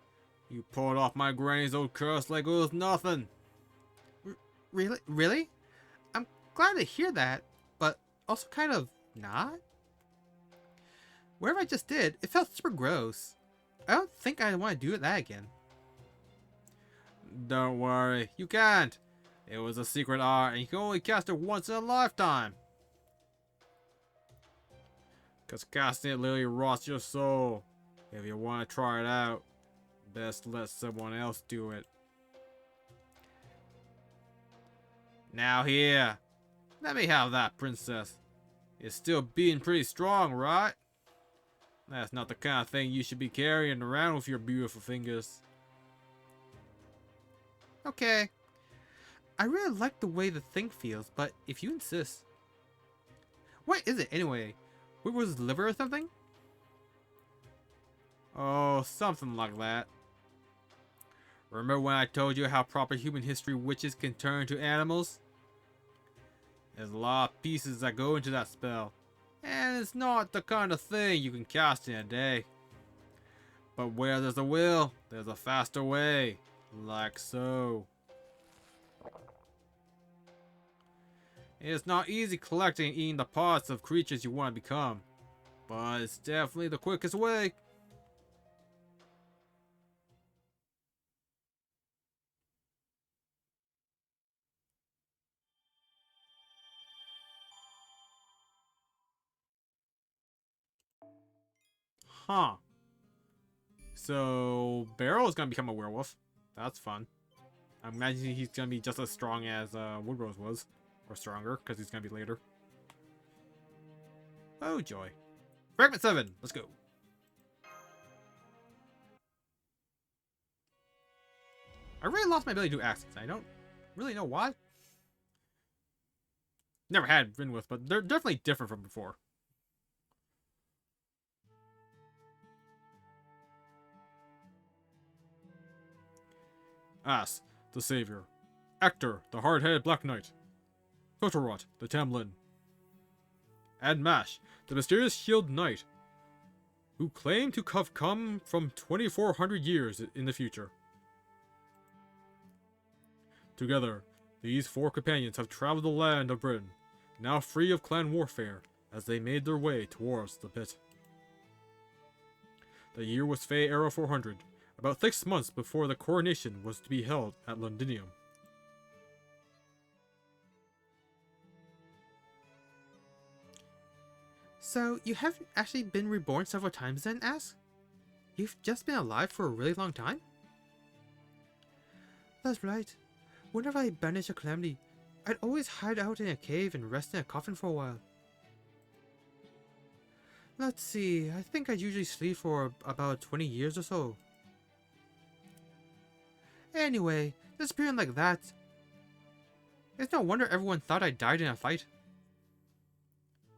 You pulled off my granny's old curse like it was nothing. Really? Really? I'm glad to hear that, but also kind of not. Whatever I just did, it felt super gross. I don't think I want to do that again. Don't worry, you can't. It was a secret art and you can only cast it once in a lifetime. Cause casting it literally rots your soul. If you want to try it out, best let someone else do it. Now here, let me have that, princess. You're still being pretty strong, right? That's not the kind of thing you should be carrying around with your beautiful fingers. Okay. I really like the way the thing feels, but if you insist. What is it anyway? What was it, liver or something? Oh, something like that. Remember when I told you how proper human history witches can turn into animals? There's a lot of pieces that go into that spell, and it's not the kind of thing you can cast in a day. But where there's a will, there's a faster way, like so. It's not easy collecting and eating the parts of creatures you want to become, but it's definitely the quickest way. Huh. So, Barrel is going to become a werewolf. That's fun. I'm imagining he's going to be just as strong as Woodrose was. Or stronger, because he's going to be later. Oh, joy. Fragment 7. Let's go. I really lost my ability to do accents. I don't really know why. Never had Rinwith, but they're definitely different from before. As, the Savior. Ector, the hard-headed Black Knight. Totorot, the Tamlin. And Mash, the mysterious Shield Knight, who claim to have come from 2,400 years in the future. Together, these four companions have traveled the land of Britain, now free of clan warfare, as they made their way towards the pit. The year was Fey Era 400, about 6 months before the coronation was to be held at Londinium. So, you haven't actually been reborn several times then, Ask? You've just been alive for a really long time? That's right. Whenever I banished a calamity, I'd always hide out in a cave and rest in a coffin for a while. Let's see, I think I'd usually sleep for about 20 years or so. Anyway, disappearing like that, it's no wonder everyone thought I died in a fight.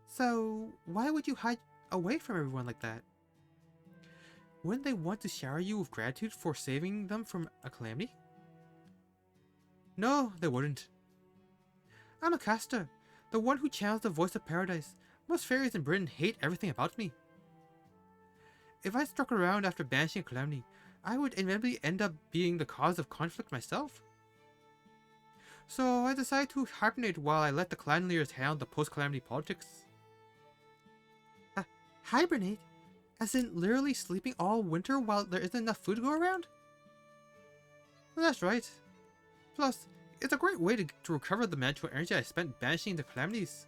So, why would you hide away from everyone like that? Wouldn't they want to shower you with gratitude for saving them from a calamity? No, they wouldn't. I'm a caster, the one who channels the voice of paradise. Most fairies in Britain hate everything about me. If I stuck around after banishing a calamity, I would inevitably end up being the cause of conflict myself. So I decided to hibernate while I let the clan leaders handle the post-calamity politics. Hibernate? As in literally sleeping all winter while there isn't enough food to go around? Well, that's right. Plus, it's a great way to recover the mental energy I spent banishing the calamities.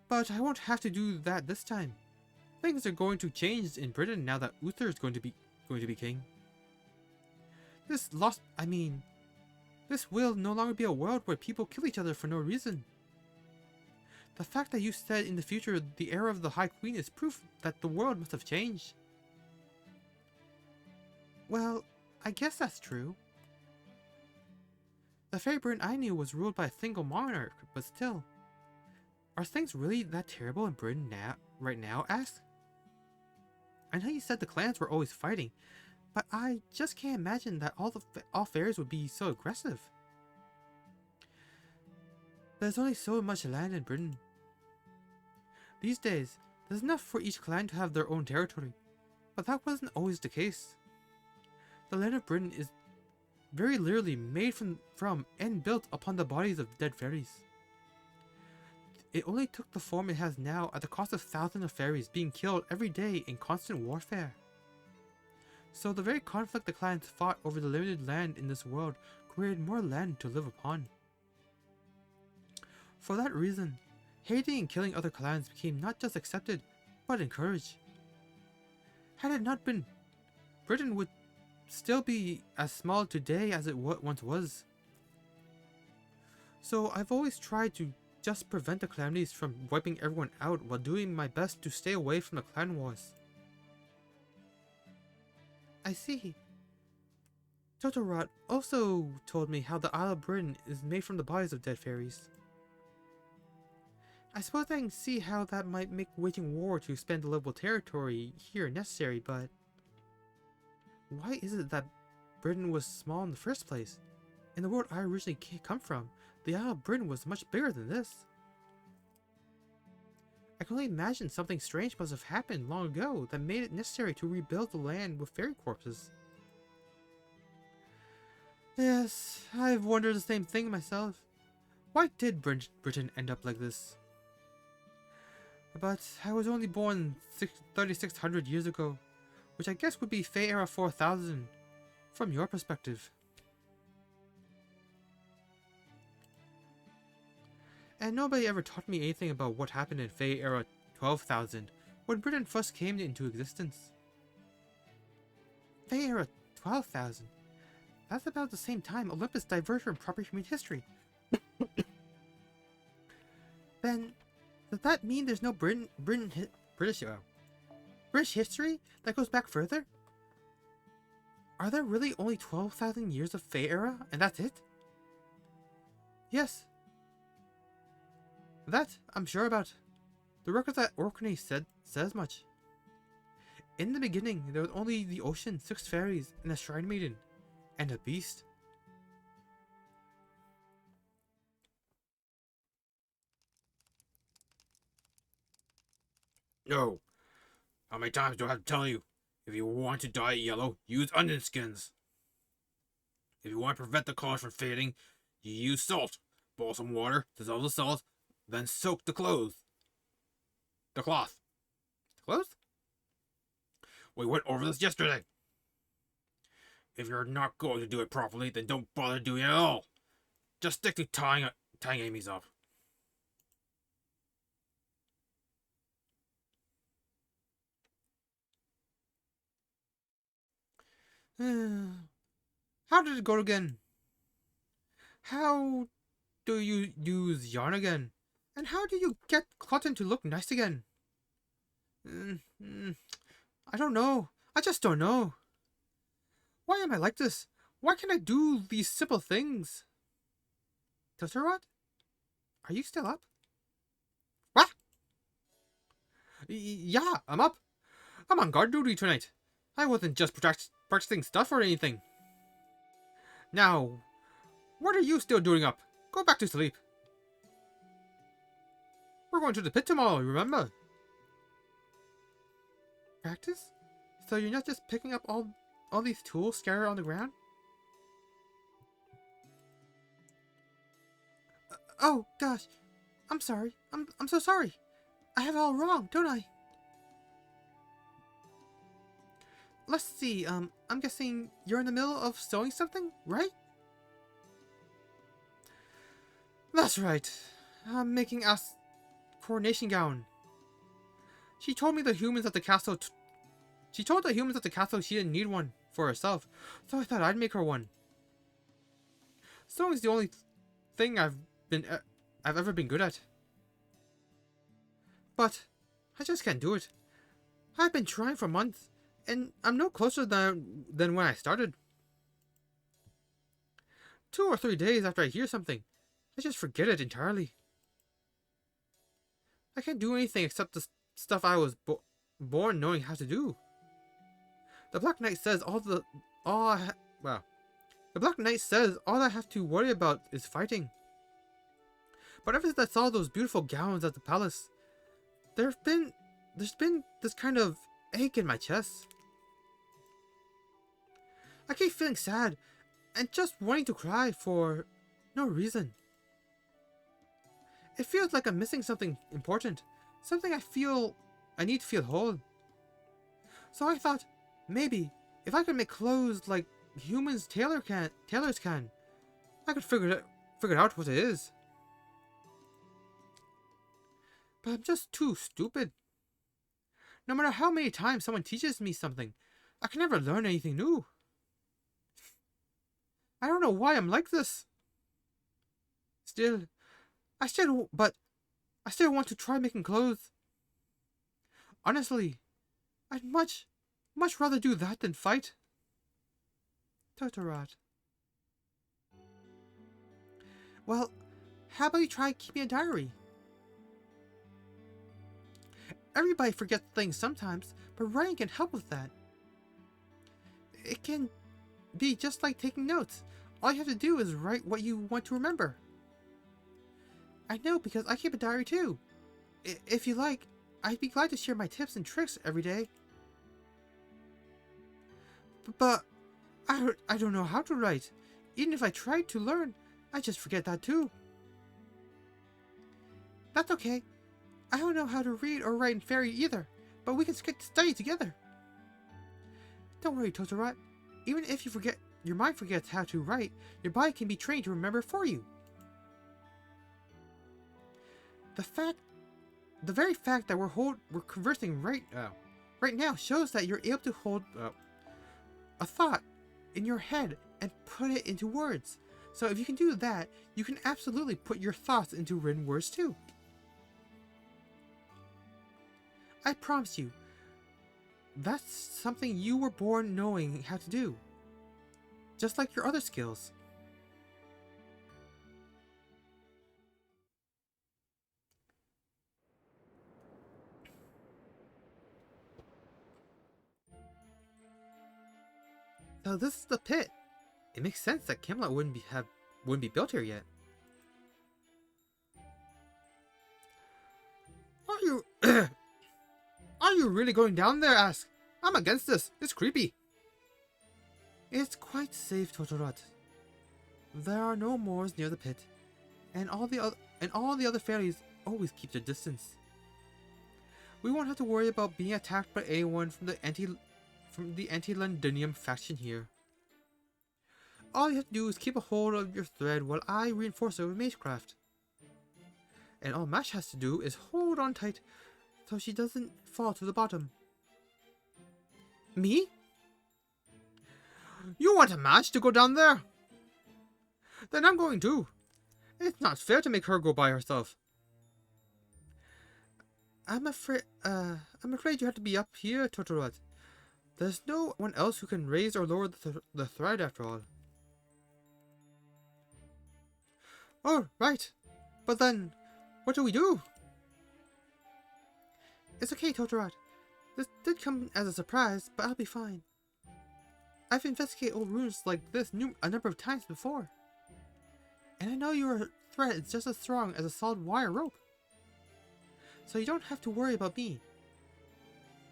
But I won't have to do that this time. Things are going to change in Britain now that Uther is going to be king. This will no longer be a world where people kill each other for no reason. The fact that you said in the future the era of the High Queen is proof that the world must have changed. Well, I guess that's true. The fairy Britain I knew was ruled by a single monarch, but still. Are things really that terrible in Britain right now, Ask? I know you said the clans were always fighting, but I just can't imagine that all fairies would be so aggressive. There's only so much land in Britain. These days, there's enough for each clan to have their own territory, but that wasn't always the case. The land of Britain is very literally made from and built upon the bodies of dead fairies. It only took the form it has now at the cost of thousands of fairies being killed every day in constant warfare. So the very conflict the clans fought over the limited land in this world created more land to live upon. For that reason, hating and killing other clans became not just accepted, but encouraged. Had it not been, Britain would still be as small today as it once was. So I've always tried to just prevent the calamities from wiping everyone out while doing my best to stay away from the clan wars. I see. Totorot also told me how the Isle of Britain is made from the bodies of dead fairies. I suppose I can see how that might make waging war to expand the livable territory here necessary, but why is it that Britain was small in the first place? In the world I originally come from, the Isle of Britain was much bigger than this. I can only imagine something strange must have happened long ago that made it necessary to rebuild the land with fairy corpses. Yes, I've wondered the same thing myself. Why did Britain end up like this? But I was only born 3,600 years ago, which I guess would be Fey Era 4000, from your perspective. And nobody ever taught me anything about what happened in Fey Era 12,000, when Britain first came into existence. Fey Era 12,000? That's about the same time Olympus diverged from proper human history. Then, does that mean there's no British history that goes back further? Are there really only 12,000 years of Fey Era, and that's it? Yes. That I'm sure about. The record that Orkney says much. In the beginning, there was only the ocean, 6 fairies, and a shrine maiden, and a beast. No. How many times do I have to tell you? If you want to dye it yellow, use onion skins. If you want to prevent the colors from fading, you use salt. Boil some water, dissolve the salt, then soak the clothes. The cloth. The clothes? We went over this yesterday. If you're not going to do it properly, then don't bother doing it at all. Just stick to tying Amy's up. How did it go again? How do you use yarn again? And how do you get cotton to look nice again? I don't know. I just don't know. Why am I like this? Why can't I do these simple things? Totoro? Are you still up? What? Yeah, I'm up. I'm on guard duty tonight. I wasn't just practicing stuff or anything. Now, what are you still doing up? Go back to sleep. We're going to the pit tomorrow, remember? Practice? So you're not just picking up all these tools scattered on the ground? Oh, gosh. I'm sorry. I'm so sorry. I have it all wrong, don't I? Let's see, I'm guessing you're in the middle of sewing something, right? That's right. I'm making us coronation gown. She told the humans at the castle she didn't need one for herself, so I thought I'd make her one. Sewing's the only thing I've ever been good at. But I just can't do it. I've been trying for months, and I'm no closer than when I started. 2 or 3 days after I hear something, I just forget it entirely. I can't do anything except the stuff I was born knowing how to do. The Black Knight says the Black Knight says all I have to worry about is fighting. But ever since I saw those beautiful gowns at the palace, there's been this kind of ache in my chest. I keep feeling sad and just wanting to cry for no reason. It feels like I'm missing something important, something I need to feel whole. So I thought, maybe, if I could make clothes like humans tailors can, I could figure out what it is. But I'm just too stupid. No matter how many times someone teaches me something, I can never learn anything new. I don't know why I'm like this. I still want to try making clothes. Honestly, I'd much rather do that than fight. Totoro. Well, how about you try keeping a diary? Everybody forgets things sometimes, but writing can help with that. It can be just like taking notes. All you have to do is write what you want to remember. I know, because I keep a diary too. If you like, I'd be glad to share my tips and tricks every day. But I don't know how to write. Even if I tried to learn, I just forget that too. That's okay. I don't know how to read or write in fairy either, but we can study together. Don't worry, Totoro. Even if your mind forgets how to write, your body can be trained to remember for you. The very fact that we're conversing right now shows that you're able to hold a thought in your head and put it into words. So if you can do that, you can absolutely put your thoughts into written words too. I promise you, that's something you were born knowing how to do. Just like your other skills. So this is the pit. It makes sense that Camelot wouldn't be built here yet. Are you really going down there? Ask. I'm against this. It's creepy. It's quite safe, Totoro. there are no moors near the pit, and all the other fairies always keep their distance. We won't have to worry about being attacked by anyone from the anti-Londinium faction here. All you have to do is keep a hold of your thread while I reinforce it with magecraft. And all Mash has to do is hold on tight so she doesn't fall to the bottom. Me? You want a Mash to go down there? Then I'm going too. It's not fair to make her go by herself. I'm afraid you have to be up here, Totorot. There's no one else who can raise or lower the thread after all. Oh, right. But then, what do we do? It's okay, Totorot. This did come as a surprise, but I'll be fine. I've investigated old runes like this a number of times before. And I know your thread is just as strong as a solid wire rope. So you don't have to worry about me.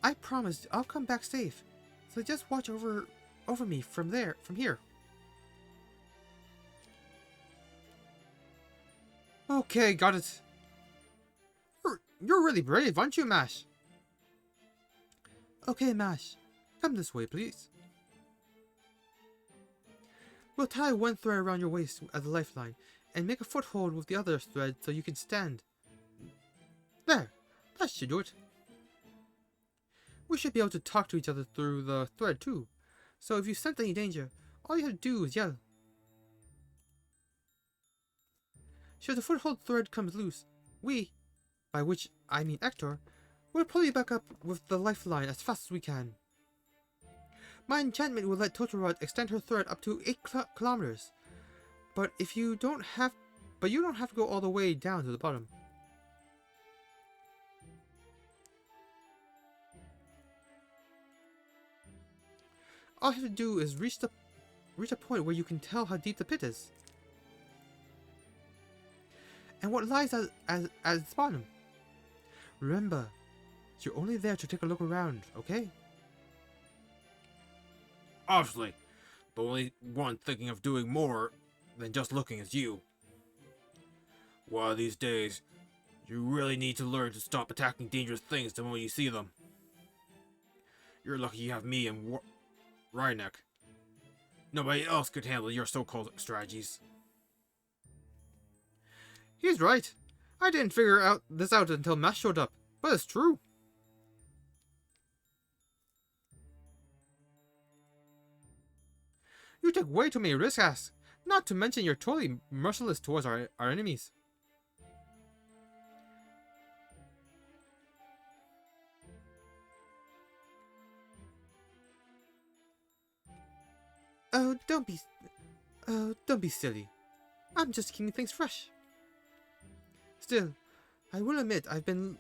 I promise I'll come back safe. So just watch over me from here. Okay, got it. You're really brave, aren't you, Mash? Okay, Mash. Come this way, please. We'll tie one thread around your waist as a lifeline, and make a foothold with the other thread so you can stand. There! That should do it. We should be able to talk to each other through the thread too, so if you sense any danger, all you have to do is yell. Should the foothold thread comes loose, we, by which I mean Ector, will pull you back up with the lifeline as fast as we can. My enchantment will let Totorot extend her thread up to 8 kilometers, but you don't have to go all the way down to the bottom. All you have to do is reach a point where you can tell how deep the pit is, and what lies at its bottom. Remember, you're only there to take a look around, okay? Obviously, the only one thinking of doing more than just looking is you. One of these days, you really need to learn to stop attacking dangerous things the moment you see them. You're lucky you have me and Rynek. Nobody else could handle your so-called strategies. He's right. I didn't figure this out until Mash showed up, but it's true. You take way too many risks, Ass. Not to mention you're totally merciless towards our enemies. Oh, don't be silly. I'm just keeping things fresh. Still, I will admit I've been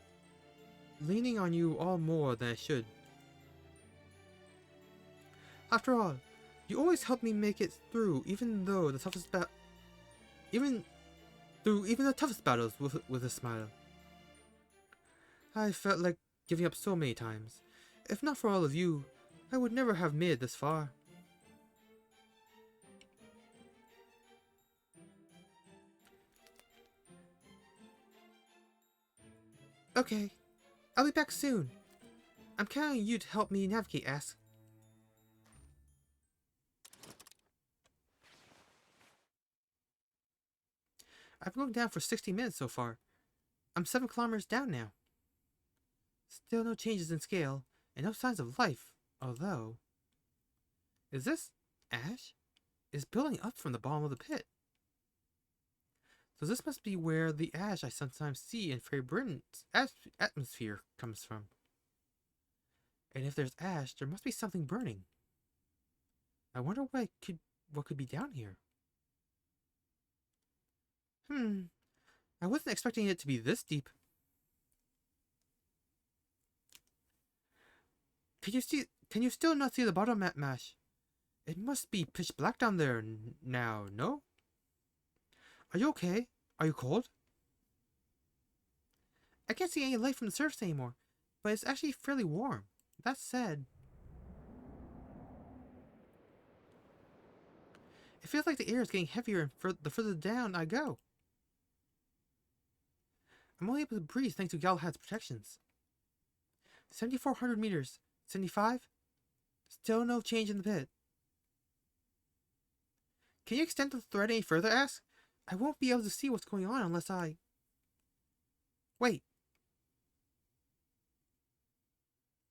leaning on you all more than I should. After all, you always help me make it through, even the toughest battles with a smile. I felt like giving up so many times. If not for all of you, I would never have made it this far. Okay, I'll be back soon. I'm counting on you to help me navigate, Ask. I've been going down for 60 minutes so far. I'm 7 kilometers down now. Still no changes in scale, and no signs of life, although... Is this ash? It's building up from the bottom of the pit. So this must be where the ash I sometimes see in Fairy Britain's atmosphere comes from. And if there's ash, there must be something burning. I wonder what could be down here. I wasn't expecting it to be this deep. Can you still not see the bottom, Mash? It must be pitch black down there now, no? Are you okay? Are you cold? I can't see any light from the surface anymore, but it's actually fairly warm. That said, It feels like the air is getting heavier the further down I go. I'm only able to breathe thanks to Galahad's protections. 7,400 meters. 75? Still no change in the pit. Can you extend the thread any further, Ask? I won't be able to see what's going on unless I... Wait.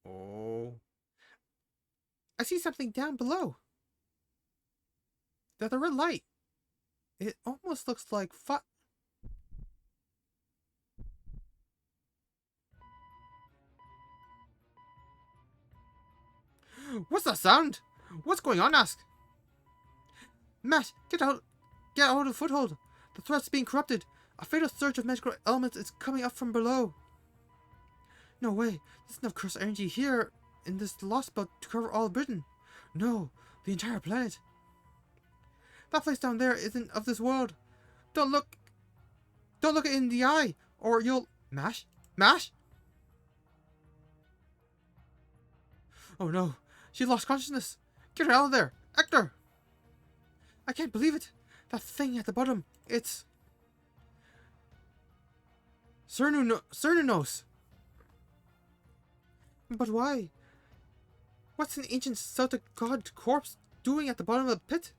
Oh. I see something down below. There's a red light. It almost looks like What's that sound? What's going on, Ask? Matt, get out of the foothold. The thread's being corrupted. A fatal surge of magical elements is coming up from below. No way. There's enough cursed energy here in this lost belt to cover all of Britain. No, the entire planet. That place down there isn't of this world. Don't look it in the eye, or you'll... Mash? Mash? Oh no, she lost consciousness. Get her out of there, Hector! I can't believe it. That thing at the bottom, it's... Cernunnos. But why? What's an ancient Celtic god corpse doing at the bottom of the pit?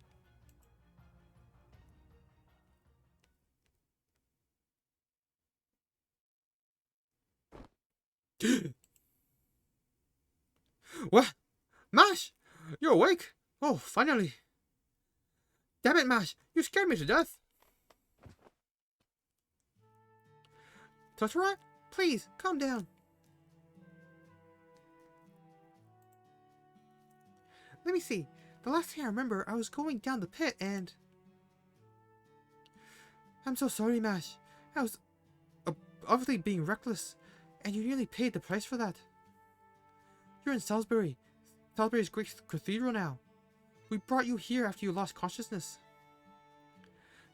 What? Mash! You're awake? Oh, finally. Damn it, Mash! You scared me to death. Totoro? Please, calm down. Let me see. The last thing I remember, I was going down the pit and... I'm so sorry, Mash. I was obviously being reckless, and you nearly paid the price for that. You're in Salisbury. Salisbury's great cathedral now. We brought you here after you lost consciousness.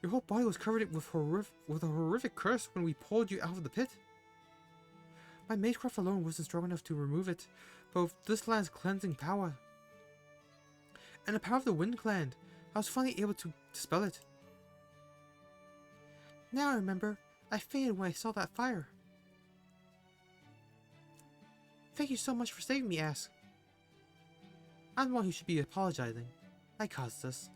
Your whole body was covered with a horrific curse when we pulled you out of the pit. My magecraft alone wasn't strong enough to remove it, but with this land's cleansing power and the power of the Wind Clan, I was finally able to dispel it. Now I remember, I fainted when I saw that fire. Thank you so much for saving me, Ask. I'm the one who should be apologizing. I caused this.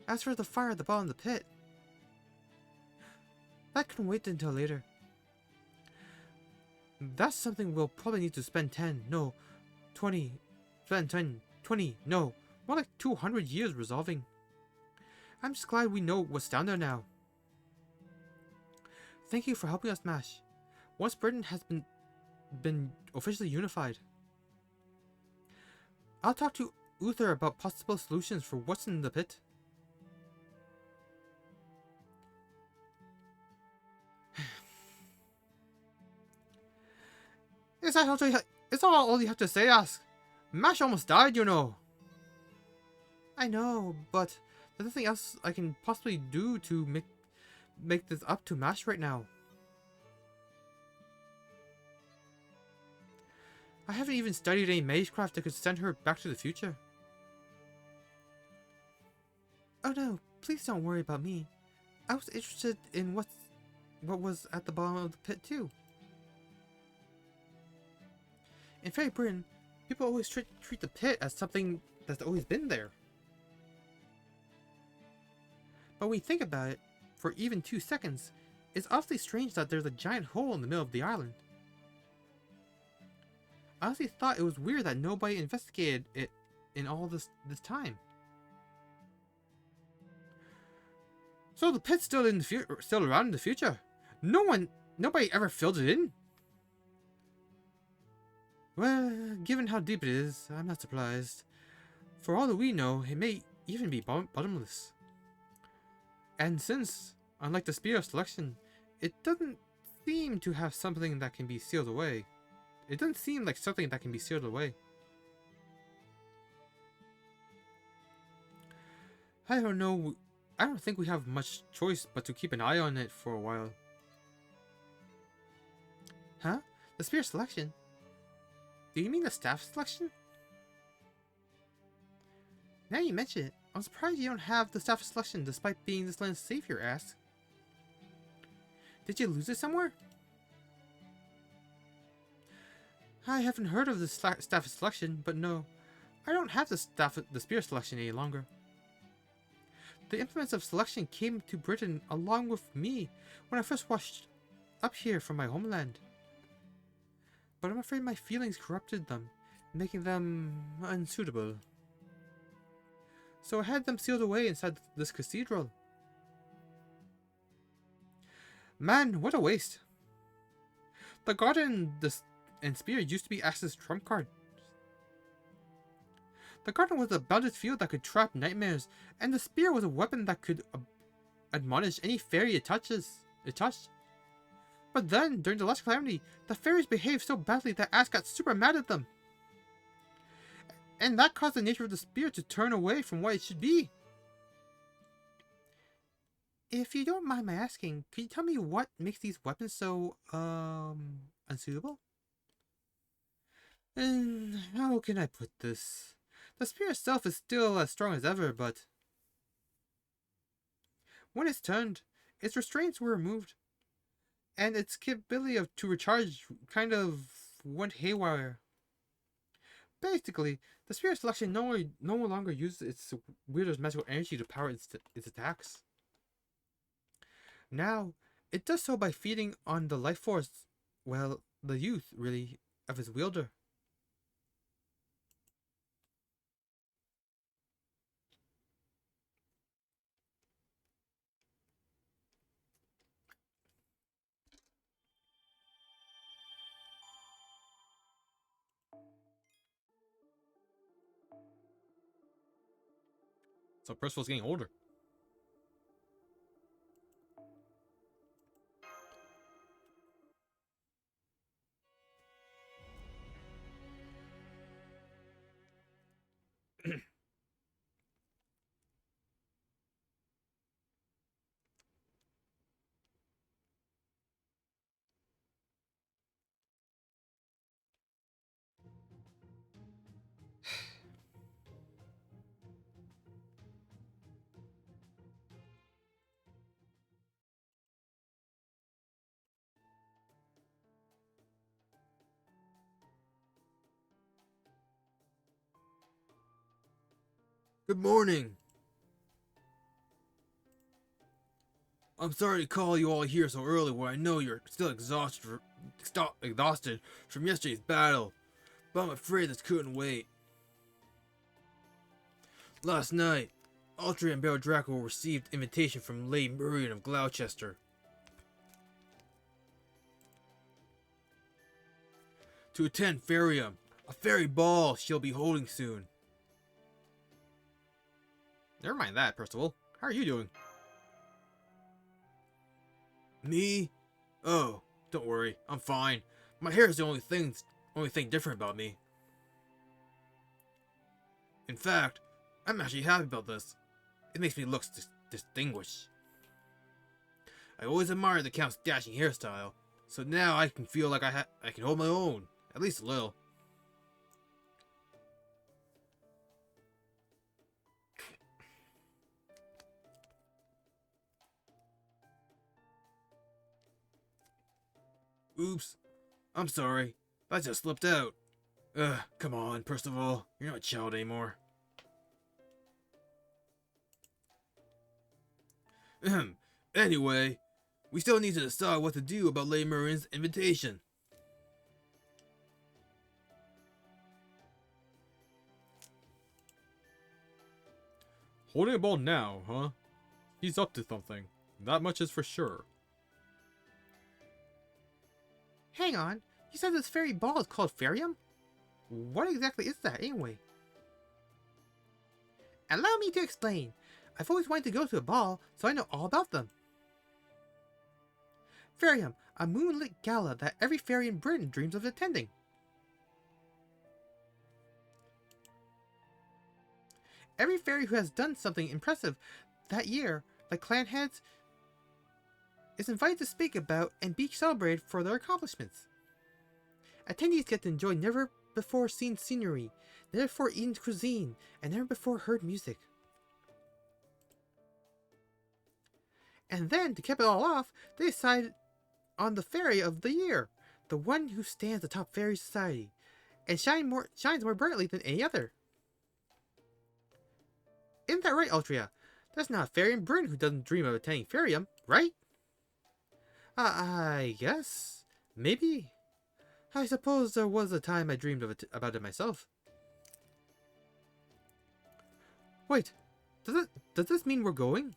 As for the fire at the bottom of the pit, that can wait until later. That's something we'll probably need to spend 20, no, more like 200 years resolving. I'm just glad we know what's down there now. Thank you for helping us, Mash. Once Britain has been officially unified, I'll talk to Uther about possible solutions for what's in the pit. Is that all you have to say, Ask? Mash almost died, you know. I know, but there's nothing else I can possibly do to make this up to Mash right now. I haven't even studied any magecraft that could send her back to the future. Oh no, please don't worry about me. I was interested in what was at the bottom of the pit too. In Fairy Britain, people always treat the pit as something that's always been there. But when you think about it, for even 2 seconds, it's awfully strange that there's a giant hole in the middle of the island. I honestly thought it was weird that nobody investigated it in all this time. So the pit's still around in the future. Nobody ever filled it in. Well, given how deep it is, I'm not surprised. For all that we know, it may even be bottomless. And since, unlike the Spear of Selection, it doesn't seem to have something that can be sealed away. It doesn't seem like something that can be sealed away. I don't know. I don't think we have much choice but to keep an eye on it for a while. Huh? The Spear Selection? Do you mean the Staff Selection? Now you mention it, I'm surprised you don't have the staff of selection despite being this land's savior, asked. Did you lose it somewhere? I haven't heard of the staff of selection, but no, I don't have the spear selection any longer. The implements of selection came to Britain along with me when I first washed up here from my homeland. But I'm afraid my feelings corrupted them, making them unsuitable. So I had them sealed away inside this cathedral. Man, what a waste. The garden and spear used to be Axe's trump card. The garden was a bounded field that could trap nightmares, and the spear was a weapon that could admonish any fairy it touched. But then, during the last calamity, the fairies behaved so badly that Ash got super mad at them. And that caused the nature of the spear to turn away from what it should be. If you don't mind my asking, could you tell me what makes these weapons so, unsuitable? And how can I put this? The spear itself is still as strong as ever, but when it's turned, its restraints were removed, and its capability to recharge kind of went haywire. Basically, the spear selection no longer uses its wielder's magical energy to power its attacks. Now, it does so by feeding on the life force, well, the youth, really, of its wielder. So Percival's getting older. Good morning. I'm sorry to call you all here so early when I know you're still exhausted from yesterday's battle, but I'm afraid this couldn't wait. Last night, Altria and Baron Draco received invitation from Lady Murian of Gloucester to attend Ferium, a fairy ball she'll be holding soon. Never mind that, Percival. How are you doing? Me? Oh, don't worry, I'm fine. My hair is the only thing different about me. In fact, I'm actually happy about this. It makes me look distinguished. I always admired the Count's dashing hairstyle, so now I can feel like I can hold my own, at least a little. Oops. I'm sorry. That just slipped out. Come on, Percival. You're not a child anymore. Anyway, we still need to decide what to do about Lady Murian's invitation. Holding a ball now, huh? He's up to something. That much is for sure. Hang on, you said this fairy ball is called Ferium? What exactly is that, anyway? Allow me to explain. I've always wanted to go to a ball, so I know all about them. Ferium, a moonlit gala that every fairy in Britain dreams of attending. Every fairy who has done something impressive that year, like clan heads, is invited to speak about and be celebrated for their accomplishments. Attendees get to enjoy never before seen scenery, never before eaten cuisine, and never before heard music. And then, to cap it all off, they decided on the fairy of the year, the one who stands atop fairy society, and shines more brightly than any other. Isn't that right, Altria? There's not a fairy in Britain who doesn't dream of attending Fairyum, right? I guess. Maybe. I suppose there was a time I dreamed about it myself. Wait, does this mean we're going?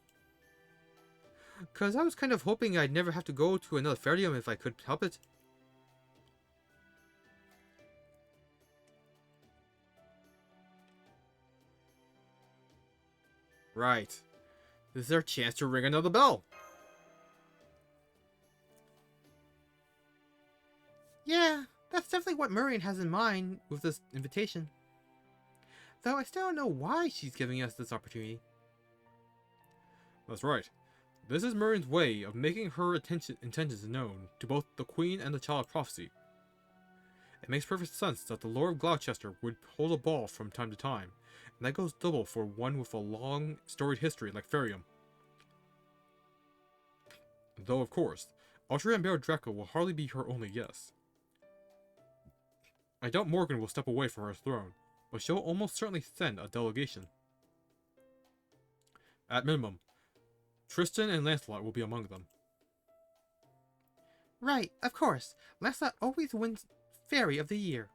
'Cause I was kind of hoping I'd never have to go to another Fairyum if I could help it. Right. This is our chance to ring another bell. Yeah, that's definitely what Murian has in mind with this invitation. Though I still don't know why she's giving us this opportunity. That's right. This is Murian's way of making her intentions known to both the Queen and the Child of Prophecy. It makes perfect sense that the Lord of Gloucester would hold a ball from time to time, and that goes double for one with a long, storied history like Fairyum. Though, of course, Altria and Baron Draco will hardly be her only guests. I doubt Morgan will step away from her throne, but she'll almost certainly send a delegation. At minimum, Tristan and Lancelot will be among them. Right, of course. Lancelot always wins Fairy of the Year.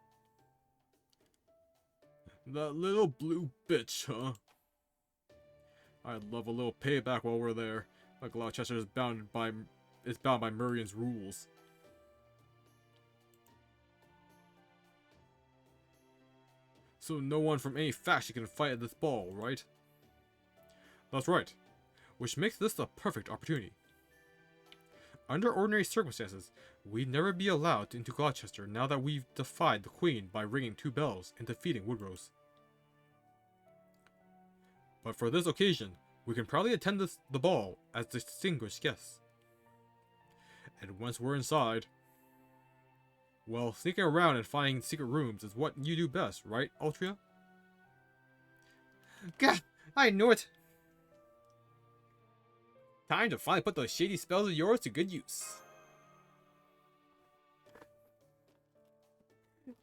That little blue bitch, huh? I'd love a little payback while we're there, but Gloucester is bound by Murian's rules. So no one from any faction can fight at this ball, right? That's right, which makes this the perfect opportunity. Under ordinary circumstances, we'd never be allowed into Gloucester now that we've defied the Queen by ringing 2 bells and defeating Woodrose. But for this occasion, we can proudly attend the ball as distinguished guests. And once we're inside, well, sneaking around and finding secret rooms is what you do best, right, Altria? Gah! I knew it! Time to finally put those shady spells of yours to good use.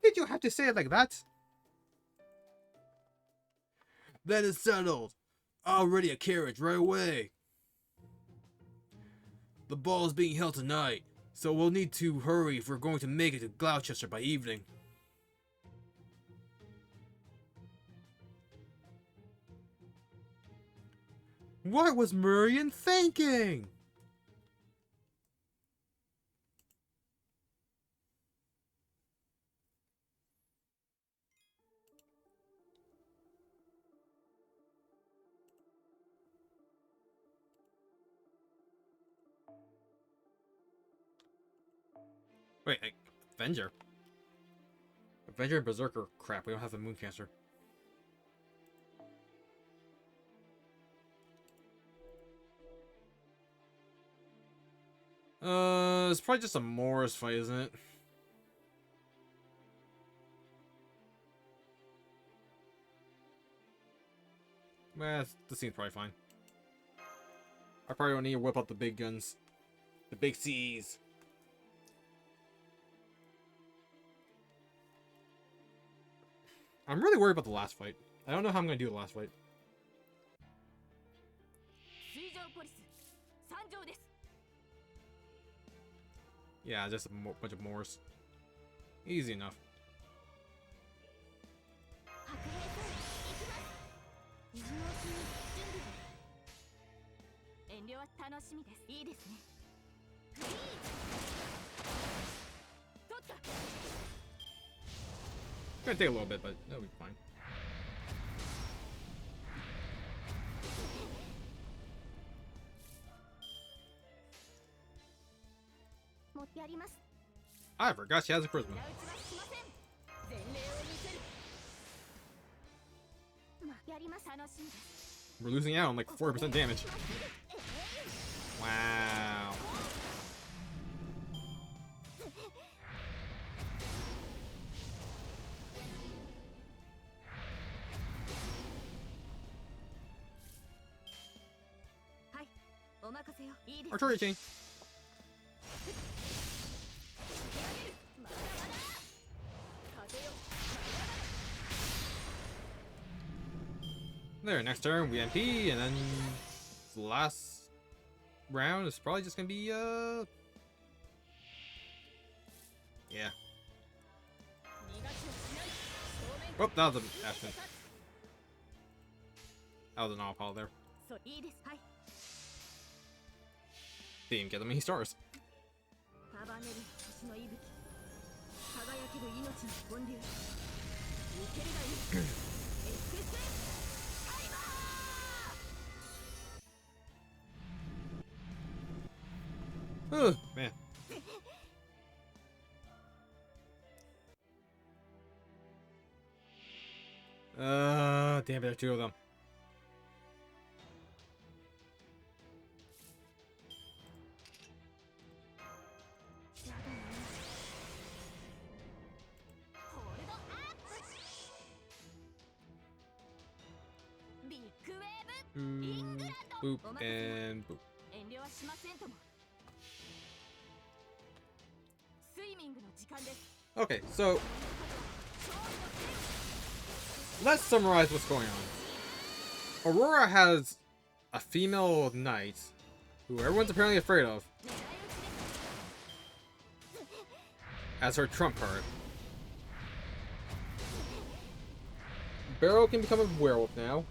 Did you have to say it like that? Then it's settled. I'll ready a carriage right away. The ball is being held tonight, so we'll need to hurry if we're going to make it to Gloucester by evening. What was Murian thinking? Wait, Avenger? Avenger and Berserker? Crap, we don't have the Moon Cancer. It's probably just a Morris fight, isn't it? This seems probably fine. I probably don't need to whip out the big guns. The big C's. I'm really worried about the last fight. I don't know how I'm going to do the last fight. Yeah, just a bunch of Moors. Easy enough. Gonna take a little bit, but that'll be fine. I forgot she has a charisma. We're losing out on like 4% damage. Wow. Artillery chain. There, next turn we MP, and then the last round is probably just gonna be yeah. Oh, that was an Ashton. That was an all-call there. Didn't get them any stars. Oh, man. Damn it, there are two of them. Boop, and boop. Okay, so let's summarize what's going on. Aurora has a female knight who everyone's apparently afraid of as her trump card. Barrow can become a werewolf now.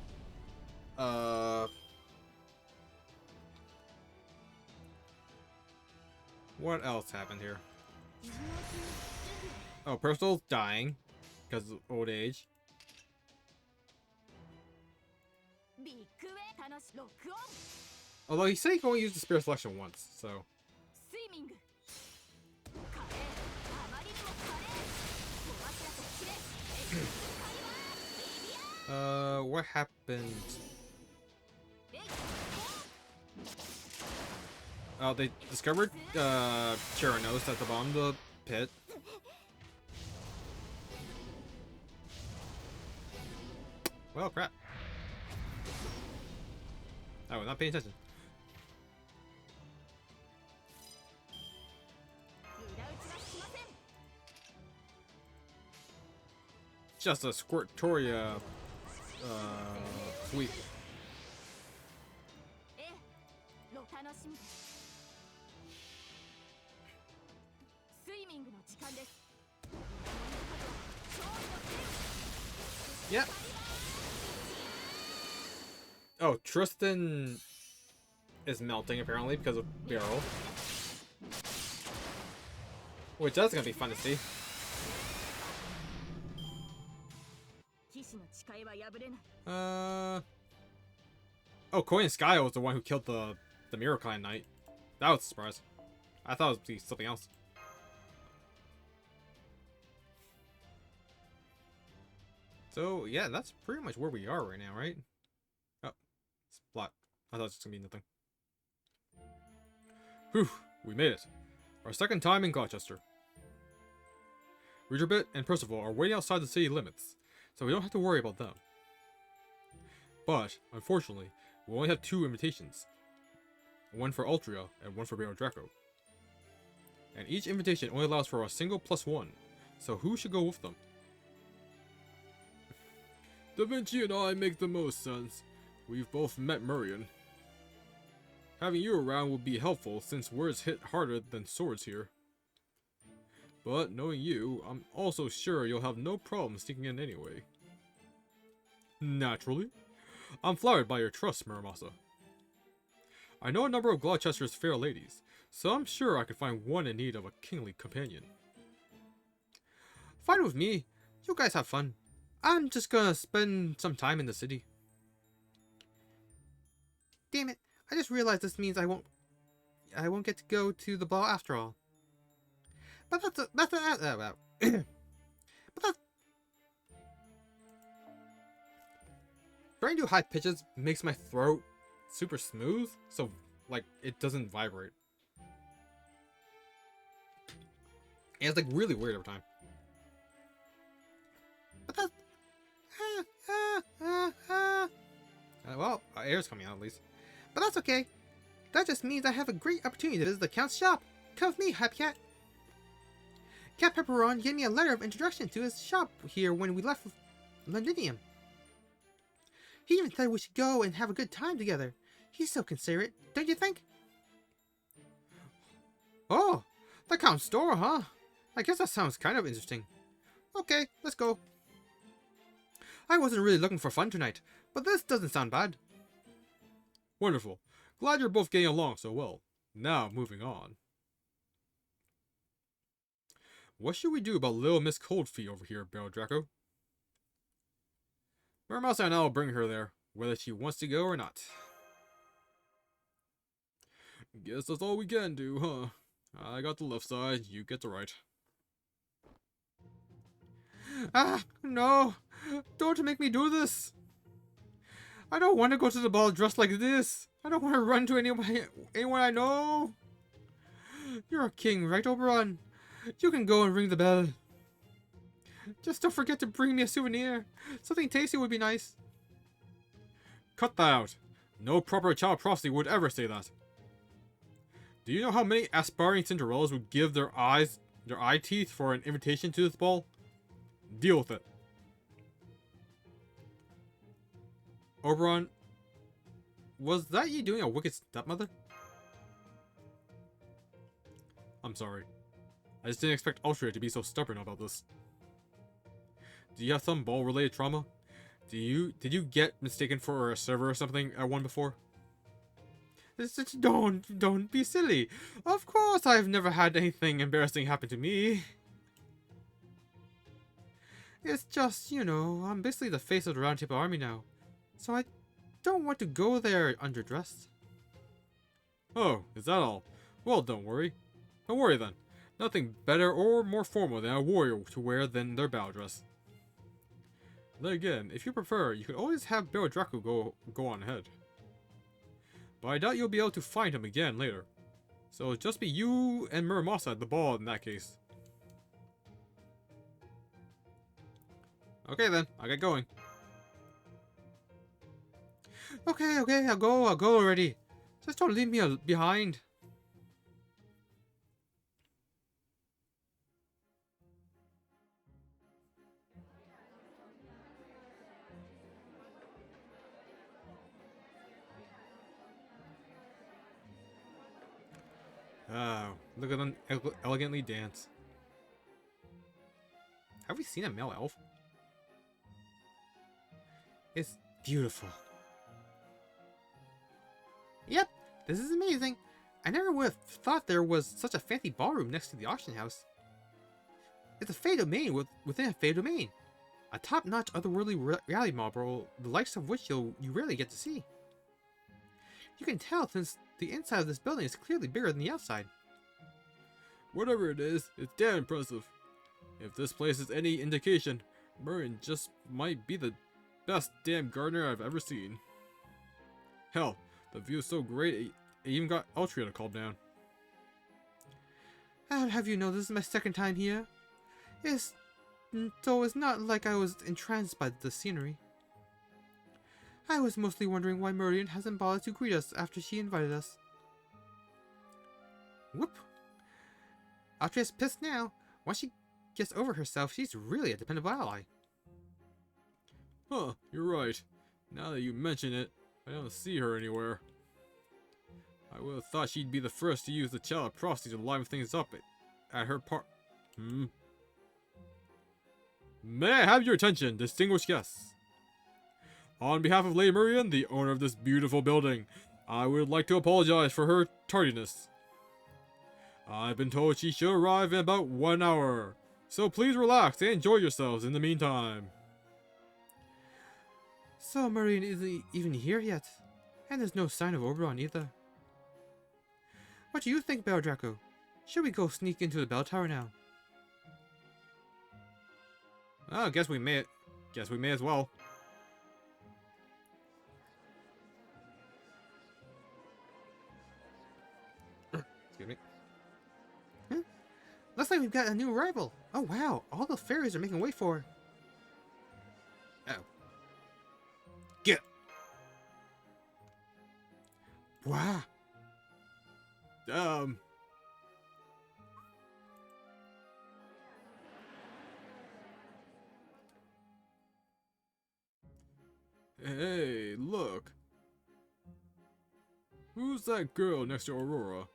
What else happened here? Oh, Percival's dying because of old age. Although he said he can only use the spirit selection once, so. What happened? Oh, they discovered Chiranos at the bottom of the pit. Well, crap. I was not paying attention. Just a Squirtoria sweep. Yep. Oh, Tristan is melting apparently because of Barrel. Which that's gonna be fun to see. Oh, Koi and Sky was the one who killed the Mirror Clan Knight. That was a surprise. I thought it would be something else. So, yeah, that's pretty much where we are right now, right? Oh, it's flat. I thought it was just gonna be nothing. Whew, we made it. Our second time in Gloucester. Ridgerbit and Percival are waiting outside the city limits, so we don't have to worry about them. But, unfortunately, we only have 2 invitations. One for Altria and one for Baron Draco. And each invitation only allows for a single +1, so who should go with them? Da Vinci and I make the most sense. We've both met Murian. Having you around would be helpful since words hit harder than swords here. But knowing you, I'm also sure you'll have no problem sneaking in anyway. Naturally. I'm flattered by your trust, Muramasa. I know a number of Gloucester's fair ladies, so I'm sure I could find one in need of a kingly companion. Fine with me. You guys have fun. I'm just gonna spend some time in the city. Damn it, I just realized this means I won't get to go to the ball after all. But trying to do high pitches makes my throat super smooth, so like it doesn't vibrate. And it's like really weird every time. But that's well, air's coming out at least. But that's okay. That just means I have a great opportunity to visit the Count's shop. Come with me, Happy Cat. Cat Pepperon gave me a letter of introduction to his shop here when we left Londinium. He even said we should go and have a good time together. He's so considerate, don't you think? Oh, the Count's store, huh? I guess that sounds kind of interesting. Okay, let's go. I wasn't really looking for fun tonight, but this doesn't sound bad. Wonderful. Glad you're both getting along so well. Now, moving on. What should we do about little Miss Coldfeet over here, Barrel Draco? Mermouse and I will bring her there, whether she wants to go or not. Guess that's all we can do, huh? I got the left side, you get the right. Ah, no! Don't make me do this! I don't want to go to the ball dressed like this! I don't want to run to anyone I know! You're a king, right, Oberon? You can go and ring the bell. Just don't forget to bring me a souvenir. Something tasty would be nice. Cut that out. No proper child prophecy would ever say that. Do you know how many aspiring Cinderellas would give their eye teeth for an invitation to this ball? Deal with it. Oberon, was that you doing a wicked stepmother? I'm sorry. I just didn't expect Altria to be so stubborn about this. Do you have some ball-related trauma? Did you get mistaken for a server or something at one before? Don't be silly. Of course I've never had anything embarrassing happen to me. It's just, you know, I'm basically the face of the Round Table Army now. So I don't want to go there underdressed. Oh, is that all? Well, don't worry. Don't worry then. Nothing better or more formal than a warrior to wear than their battle dress. Then again, if you prefer, you could always have Barrel Draco go on ahead. But I doubt you'll be able to find him again later. So just be you and Muramasa at the ball in that case. Okay then, I'll get going. Okay, I'll go already. Just don't leave me behind. Oh, look at them elegantly dance. Have we seen a male elf? It's beautiful. Yep, this is amazing. I never would have thought there was such a fancy ballroom next to the auction house. It's a Fey domain within a Fey domain. A top-notch otherworldly reality model, the likes of which you rarely get to see. You can tell since the inside of this building is clearly bigger than the outside. Whatever it is, it's damn impressive. If this place is any indication, Murrin just might be the best damn gardener I've ever seen. Hell, the view's so great it even got Altria to calm down. I'll have you know this is my second time here. So it's not like I was entranced by the scenery. I was mostly wondering why Meridian hasn't bothered to greet us after she invited us. Whoop! Altria's pissed now. Once she gets over herself, she's really a dependable ally. Huh, you're right. Now that you mention it, I don't see her anywhere. I would have thought she'd be the first to use the child of prophecy to liven things up at her part. May I have your attention, distinguished guests? On behalf of Lady Meridian, the owner of this beautiful building, I would like to apologize for her tardiness. I've been told she should arrive in about 1 hour, so please relax and enjoy yourselves in the meantime. So Meridian isn't even here yet, and there's no sign of Oberon either. What do you think, Bell Draco? Should we go sneak into the bell tower now? Oh, guess we may as well. Excuse me. Huh? Looks like we've got a new arrival. Oh wow, all the fairies are making way for her. Oh. Get. Wow. Hey, look. Who's that girl next to Aurora?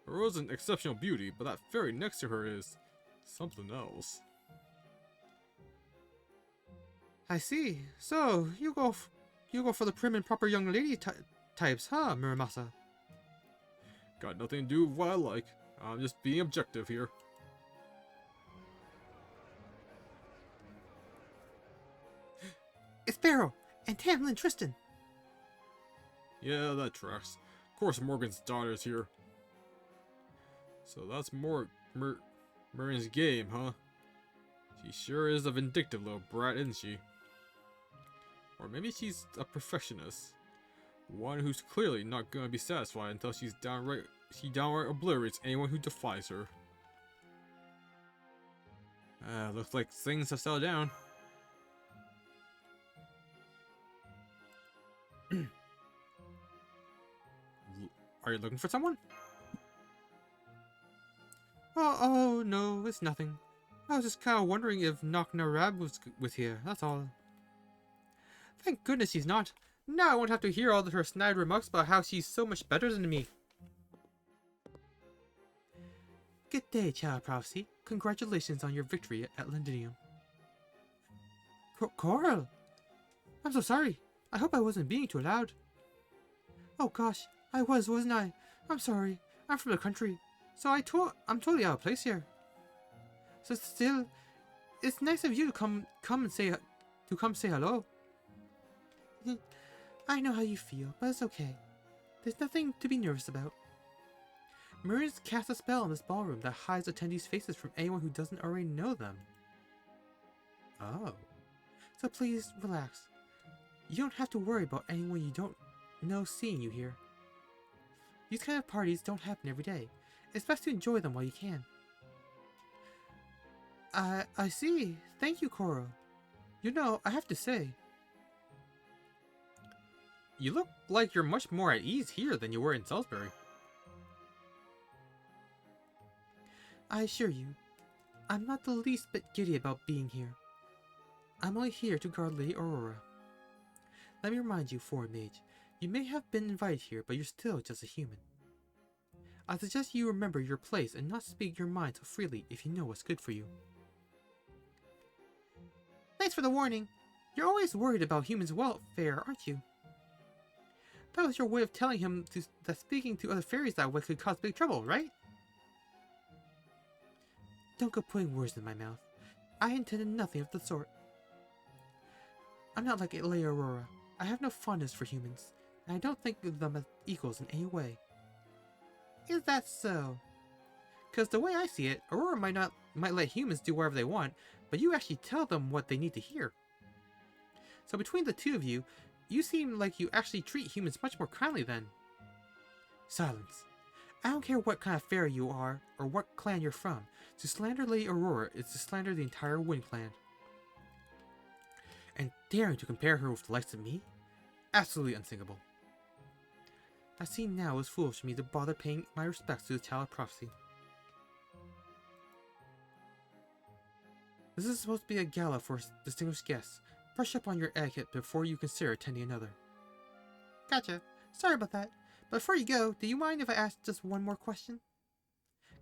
Aurora's an exceptional beauty, but that fairy next to her is something else. I see. So, you go for the prim and proper young lady types, huh, Muramasa? Got nothing to do with what I like. I'm just being objective here. It's Barrow and Tamlin Tristan. Yeah, that tracks. Of course Morgan's daughter's here. So that's Marin's game, huh? She sure is a vindictive little brat, isn't she? Or maybe she's a perfectionist. One who's clearly not gonna be satisfied until she downright obliterates anyone who defies her. Looks like things have settled down. Are you looking for someone? Oh, no, it's nothing. I was just kind of wondering if Knock-Narab was here, that's all. Thank goodness he's not. Now I won't have to hear all of her snide remarks about how she's so much better than me. Good day, Child Prophecy. Congratulations on your victory at Lindinium. Coral! I'm so sorry. I hope I wasn't being too loud. Oh gosh, I was, wasn't I? I'm sorry. I'm from the country, so I'm totally out of place here. So still, it's nice of you to come say hello. I know how you feel, but it's okay. There's nothing to be nervous about. Marin's cast a spell in this ballroom that hides attendees' faces from anyone who doesn't already know them. Oh. So please, relax. You don't have to worry about anyone you don't know seeing you here. These kind of parties don't happen every day. It's best to enjoy them while you can. I see. Thank you, Koro. You know, I have to say, you look like you're much more at ease here than you were in Salisbury. I assure you, I'm not the least bit giddy about being here. I'm only here to guard Lady Aurora. Let me remind you, Foreign Mage, you may have been invited here, but you're still just a human. I suggest you remember your place and not speak your mind so freely if you know what's good for you. Thanks for the warning. You're always worried about humans' welfare, aren't you? That was your way of telling him that speaking to other fairies that way could cause big trouble, right? Don't go putting words in my mouth. I intended nothing of the sort. I'm not like Lady Aurora. I have no fondness for humans, and I don't think of them as equals in any way. Is that so? Because the way I see it, Aurora might let humans do whatever they want, but you actually tell them what they need to hear. So between the two of you, you seem like you actually treat humans much more kindly than... Silence. I don't care what kind of fairy you are, or what clan you're from. To slander Lady Aurora is to slander the entire Wind Clan. And daring to compare her with the likes of me? Absolutely unthinkable. I see now it's foolish for me to bother paying my respects to the Child of Prophecy. This is supposed to be a gala for distinguished guests. Brush up on your etiquette before you consider attending another. Gotcha. Sorry about that. But before you go, do you mind if I ask just one more question?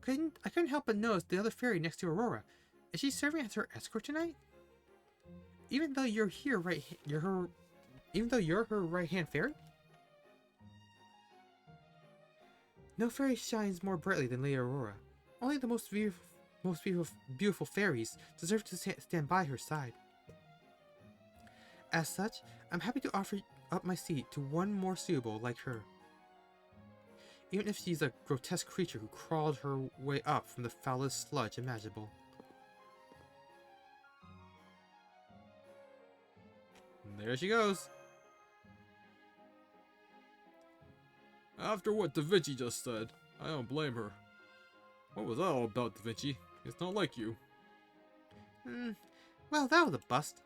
I couldn't help but notice the other fairy next to Aurora. Is she serving as her escort tonight? Even though you're her right-hand fairy? No fairy shines more brightly than Lady Aurora. Only the most beautiful fairies deserve to stand by her side. As such, I'm happy to offer up my seat to one more suitable like her. Even if she's a grotesque creature who crawled her way up from the foulest sludge imaginable. And there she goes. After what Da Vinci just said, I don't blame her. What was that all about, Da Vinci? It's not like you. Well, that was a bust.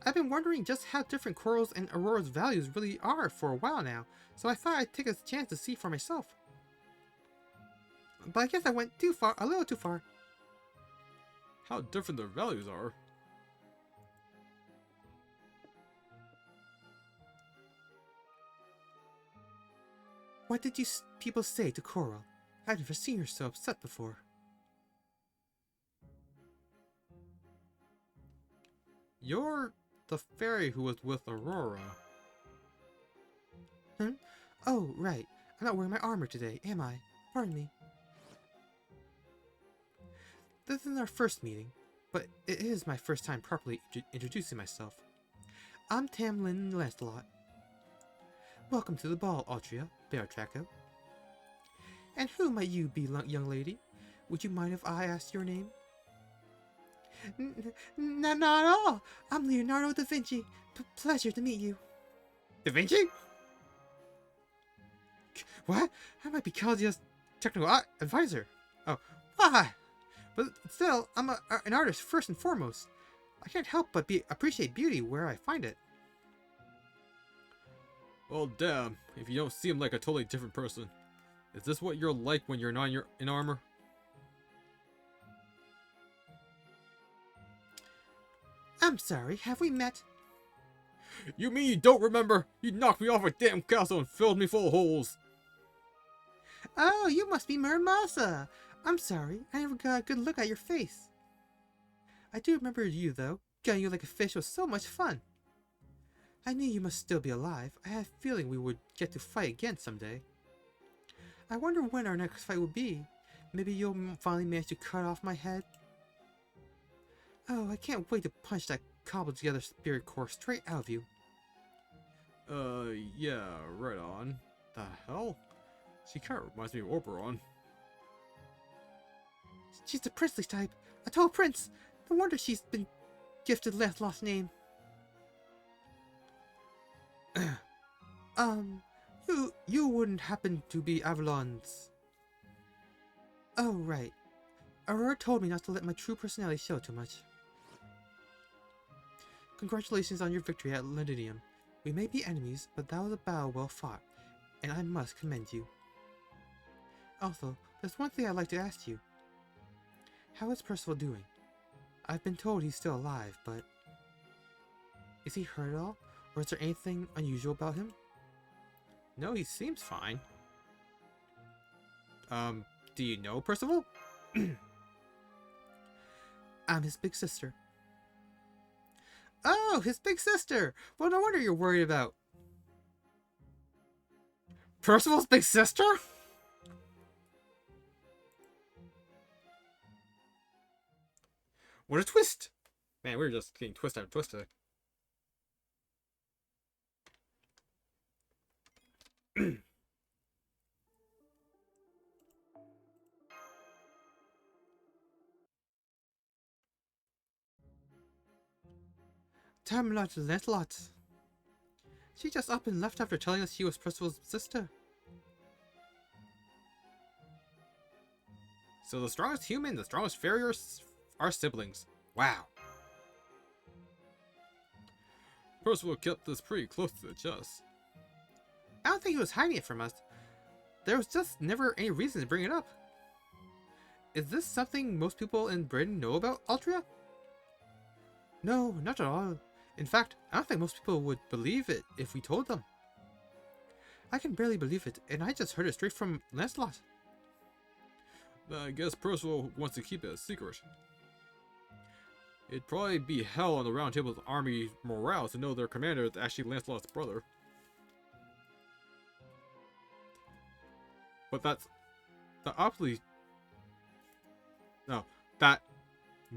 I've been wondering just how different Coral's and Aurora's values really are for a while now, so I thought I'd take a chance to see for myself. but I guess I went too far, a little too far. How different their values are. What did you people say to Coral? I've never seen her so upset before. You're the fairy who was with Aurora. Hmm? Oh, right. I'm not wearing my armor today, am I? Pardon me. This is our first meeting, but it is my first time properly introducing myself. I'm Tamlin Lancelot. Welcome to the ball, Altria Beartraco. And who might you be, young lady? Would you mind if I asked your name? Not at all. I'm Leonardo da Vinci. Pleasure to meet you. Da Vinci? What? I might be Caldia's technical advisor. Oh, why? But still, I'm an artist first and foremost. I can't help but appreciate beauty where I find it. Well, damn, if you don't seem like a totally different person. Is this what you're like when you're not in armor? I'm sorry, have we met? You mean you don't remember? You knocked me off a damn castle and filled me full of holes. Oh, you must be Muramasa. I'm sorry, I never got a good look at your face. I do remember you, though. Getting you like a fish was so much fun. I knew you must still be alive. I had a feeling we would get to fight again someday. I wonder when our next fight will be. Maybe you'll finally manage to cut off my head? Oh, I can't wait to punch that cobbled together spirit core straight out of you. Yeah, right on. The hell? She kinda reminds me of Oberon. She's the princely type. A tall prince. No wonder she's been gifted Lancelot's name. You wouldn't happen to be Avalon's... Oh, right. Aurora told me not to let my true personality show too much. Congratulations on your victory at Londinium. We may be enemies, but that was a battle well fought, and I must commend you. Also, there's one thing I'd like to ask you. How is Percival doing? I've been told he's still alive, but... Is he hurt at all? Or is there anything unusual about him? No, he seems fine. Do you know Percival? I'm his big sister. Oh, his big sister! Well, no wonder you're worried about... Percival's big sister? What a twist! Man, we were just getting twist after twist today. Tamlin Lancelot. She just up and left after telling us she was Percival's sister. So the strongest human, the strongest fairy are siblings. Wow. Percival kept this pretty close to the chest. I don't think he was hiding it from us. There was just never any reason to bring it up. Is this something most people in Britain know about Altria? No, not at all. In fact, I don't think most people would believe it if we told them. I can barely believe it, and I just heard it straight from Lancelot. I guess Percival wants to keep it a secret. It'd probably be hell on the Round Table's army morale to know their commander is actually Lancelot's brother. But that's the obviously no, that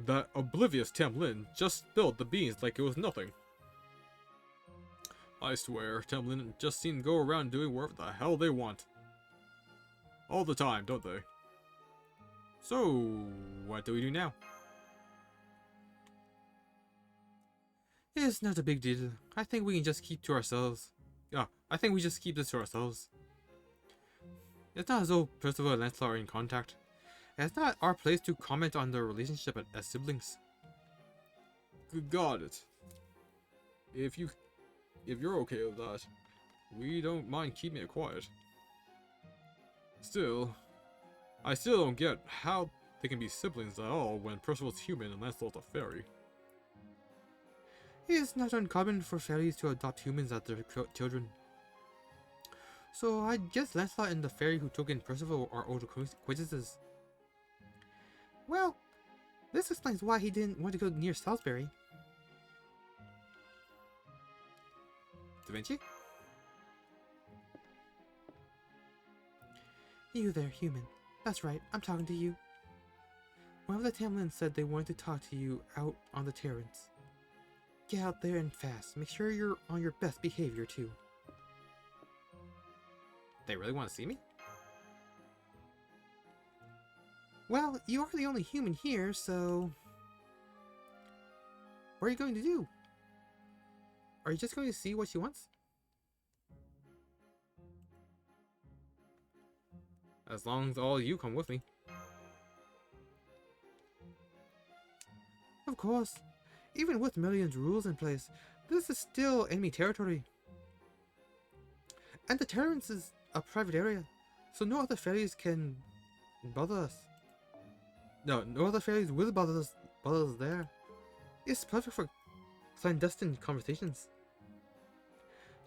the oblivious Tamlin just spilled the beans like it was nothing. I swear, Tamlin just seem to go around doing whatever the hell they want. All the time, don't they? So, what do we do now? It's not a big deal. I think we can just keep to ourselves. Yeah, I think we just keep this to ourselves. It's not as though Percival and Lancelot are in contact. It's not our place to comment on their relationship as siblings. Got it. If you're okay with that, we don't mind keeping it quiet. Still, I still don't get how they can be siblings at all when Percival's human and Lancelot's a fairy. It is not uncommon for fairies to adopt humans as their children. So I guess Lancelot and the fairy who took in Percival are old acquaintances. Well, this explains why he didn't want to go near Salisbury. Da Vinci? You there, human. That's right, I'm talking to you. One of the Tamlins said they wanted to talk to you out on the terrace. Get out there and fast. Make sure you're on your best behavior, too. They really want to see me? Well, you are the only human here, so... What are you going to do? Are you just going to see what she wants? As long as all you come with me. Of course. Even with millions of rules in place, this is still enemy territory. And the terrace is a private area, so no other fairies can bother us. No other fairies will bother us there. It's perfect for clandestine conversations.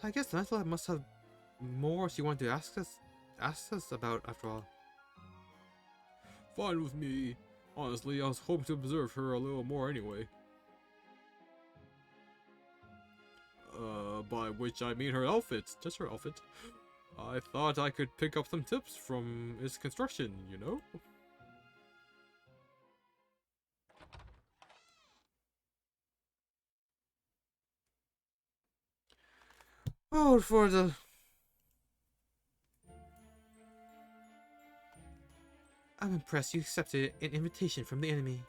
I guess Lancelot must have more she wanted to ask us about after all. Fine with me. Honestly, I was hoping to observe her a little more anyway. By which I mean her outfit, just her outfit. I thought I could pick up some tips from its construction, you know? Oh, for the... I'm impressed you accepted an invitation from the enemy.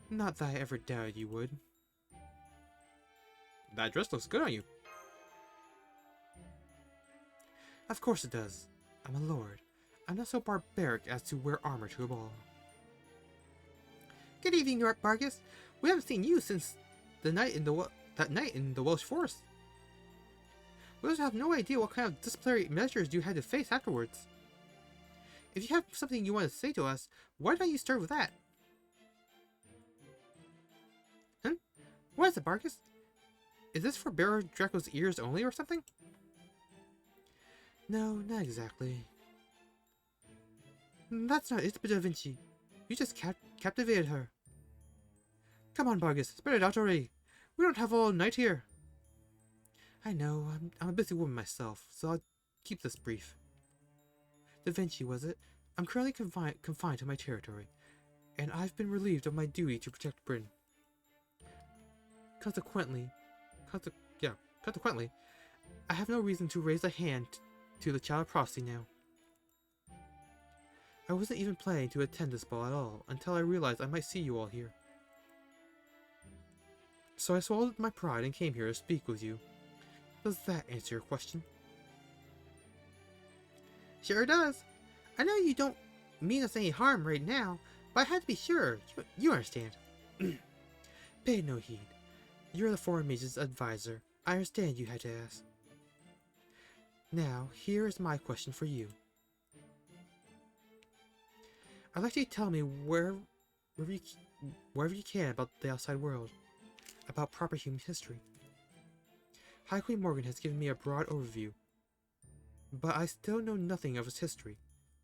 Not that I ever doubted you would. That dress looks good on you. Of course it does. I'm a lord. I'm not so barbaric as to wear armor to a ball. Good evening, York Bargus. We haven't seen you since the night in that night in the Welsh forest. We also have no idea what kind of disciplinary measures you had to face afterwards. If you have something you want to say to us, why don't you start with that? What is it, Bargus? Is this for Baron Draco's ears only or something? No, not exactly. That's not it, Da Vinci. You just captivated her. Come on, Bargus, spit it out already. We don't have all night here. I know, I'm a busy woman myself, so I'll keep this brief. Da Vinci, was it? I'm currently confined to my territory, and I've been relieved of my duty to protect Britain. Consequently, I have no reason to raise a hand to the child of prophecy now. I wasn't even planning to attend this ball at all until I realized I might see you all here. So I swallowed my pride and came here to speak with you. Does that answer your question? Sure does. I know you don't mean us any harm right now, but I had to be sure. You understand. Pay no heed. You're the foreign mage's advisor. I understand you had to ask. Now, here is my question for you. I'd like you to tell me wherever you can about the outside world, about proper human history. High Queen Morgan has given me a broad overview, but I still know nothing of its history,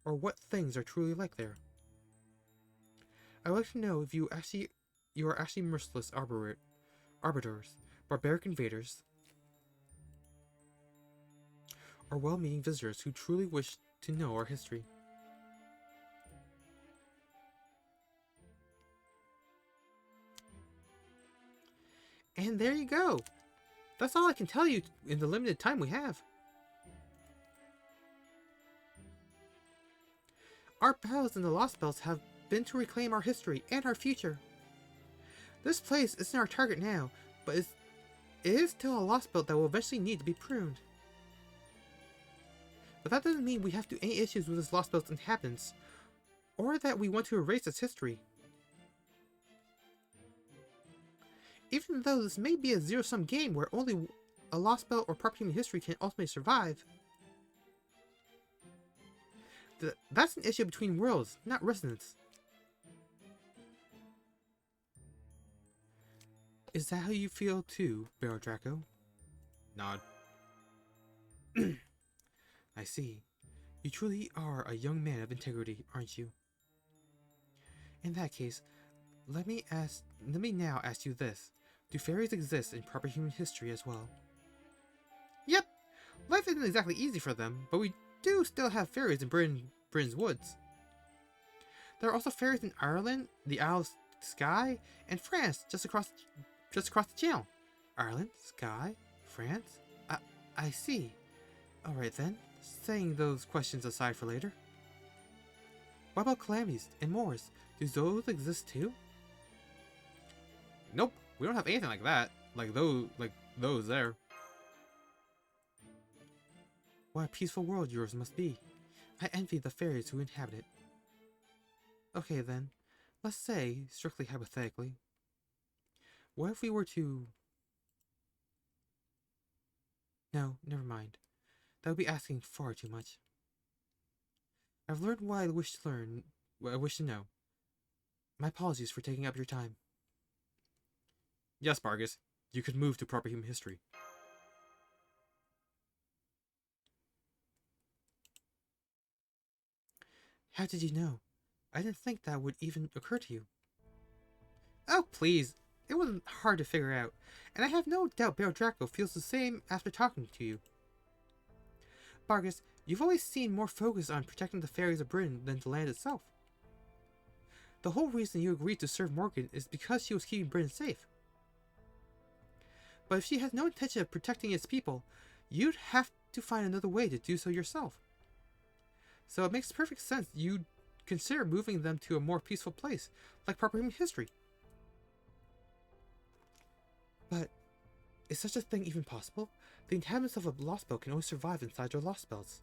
or what things are truly like there. I'd like to know if you are actually merciless arbiters, barbaric invaders, or well-meaning visitors who truly wish to know our history. And there you go. That's all I can tell you in the limited time we have. Our battles in the Lost Belts have been to reclaim our history and our future. This place isn't our target now, but it is still a Lost Belt that will eventually need to be pruned. But that doesn't mean we have any issues with this Lost Belt's inhabitants, or that we want to erase its history. Even though this may be a zero-sum game where only a Lost Belt or proper human history can ultimately survive, That's an issue between worlds, not resonance. Is that how you feel too, Baron Draco? Nod. I see. You truly are a young man of integrity, aren't you? In that case, let me now ask you this. Do fairies exist in proper human history as well? Yep. Life isn't exactly easy for them, but we do still have fairies in Britain's woods. There are also fairies in Ireland, the Isle of Skye, and France, just across the channel. Ireland, Skye, France? I see. Alright then, setting those questions aside for later. What about calamities and moors? Do those exist too? Nope, we don't have anything like that. Like those there. What a peaceful world yours must be. I envy the fairies who inhabit it. Okay then, let's say, strictly hypothetically, what if we were to... No, never mind. That would be asking far too much. I've learned what I wish to learn, what I wish to know. My apologies for taking up your time. Yes, Bargus, you could move to proper human history. How did you know? I didn't think that would even occur to you. Oh, please. It wasn't hard to figure out, and I have no doubt Baron Draco feels the same after talking to you. Bargus, you've always seemed more focused on protecting the fairies of Britain than the land itself. The whole reason you agreed to serve Morgan is because she was keeping Britain safe. But if she has no intention of protecting its people, you'd have to find another way to do so yourself. So it makes perfect sense you'd consider moving them to a more peaceful place, like proper human history. But is such a thing even possible? The inhabitants of a lost belt can only survive inside their lost belts.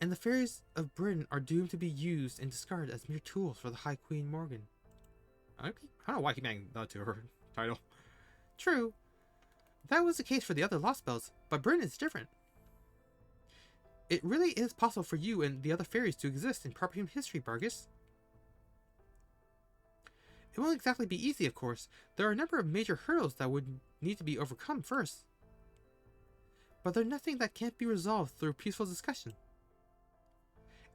And the fairies of Britain are doomed to be used and discarded as mere tools for the High Queen Morgan. I don't know why I keep adding that to her title. True. That was the case for the other lost belts, but Britain is different. It really is possible for you and the other fairies to exist in proper human history, Bargus. It won't exactly be easy, of course. There are a number of major hurdles that would need to be overcome first. But there's nothing that can't be resolved through peaceful discussion.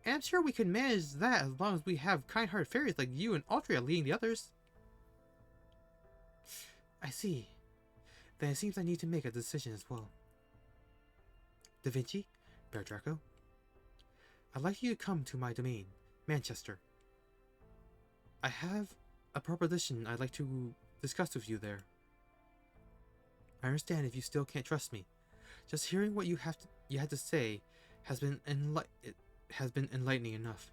And I'm sure we can manage that as long as we have kind-hearted fairies like you and Altria leading the others. I see. Then it seems I need to make a decision as well. Da Vinci, Baron Draco, I'd like you to come to my domain, Manchester. I have a proposition I'd like to discuss with you there. I understand if you still can't trust me. Just hearing what you had to say has been enlightening enough.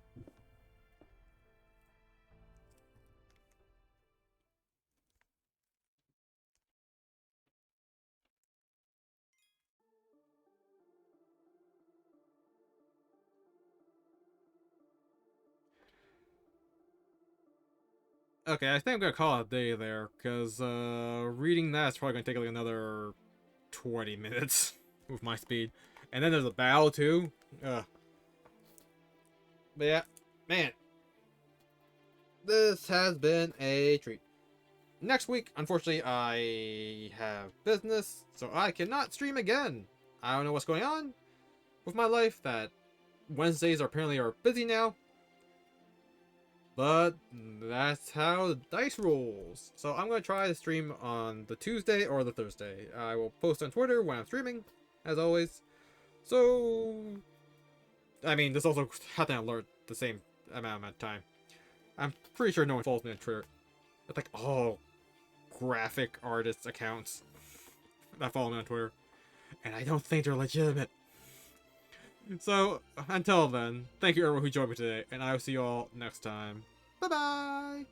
Okay, I think I'm gonna call it a day there, because reading that's probably gonna take like another 20 minutes with my speed. And then there's a battle too. But yeah, man. This has been a treat. Next week, unfortunately, I have business, so I cannot stream again. I don't know what's going on with my life, that Wednesdays apparently are busy now. But that's how the dice rolls. So I'm going to try to stream on the Tuesday or the Thursday. I will post on Twitter when I'm streaming, as always. So, I mean, this also has to alert the same amount of time. I'm pretty sure no one follows me on Twitter. It's like all graphic artist accounts that follow me on Twitter. And I don't think they're legitimate. So, until then, thank you everyone who joined me today, and I will see you all next time. Bye-bye!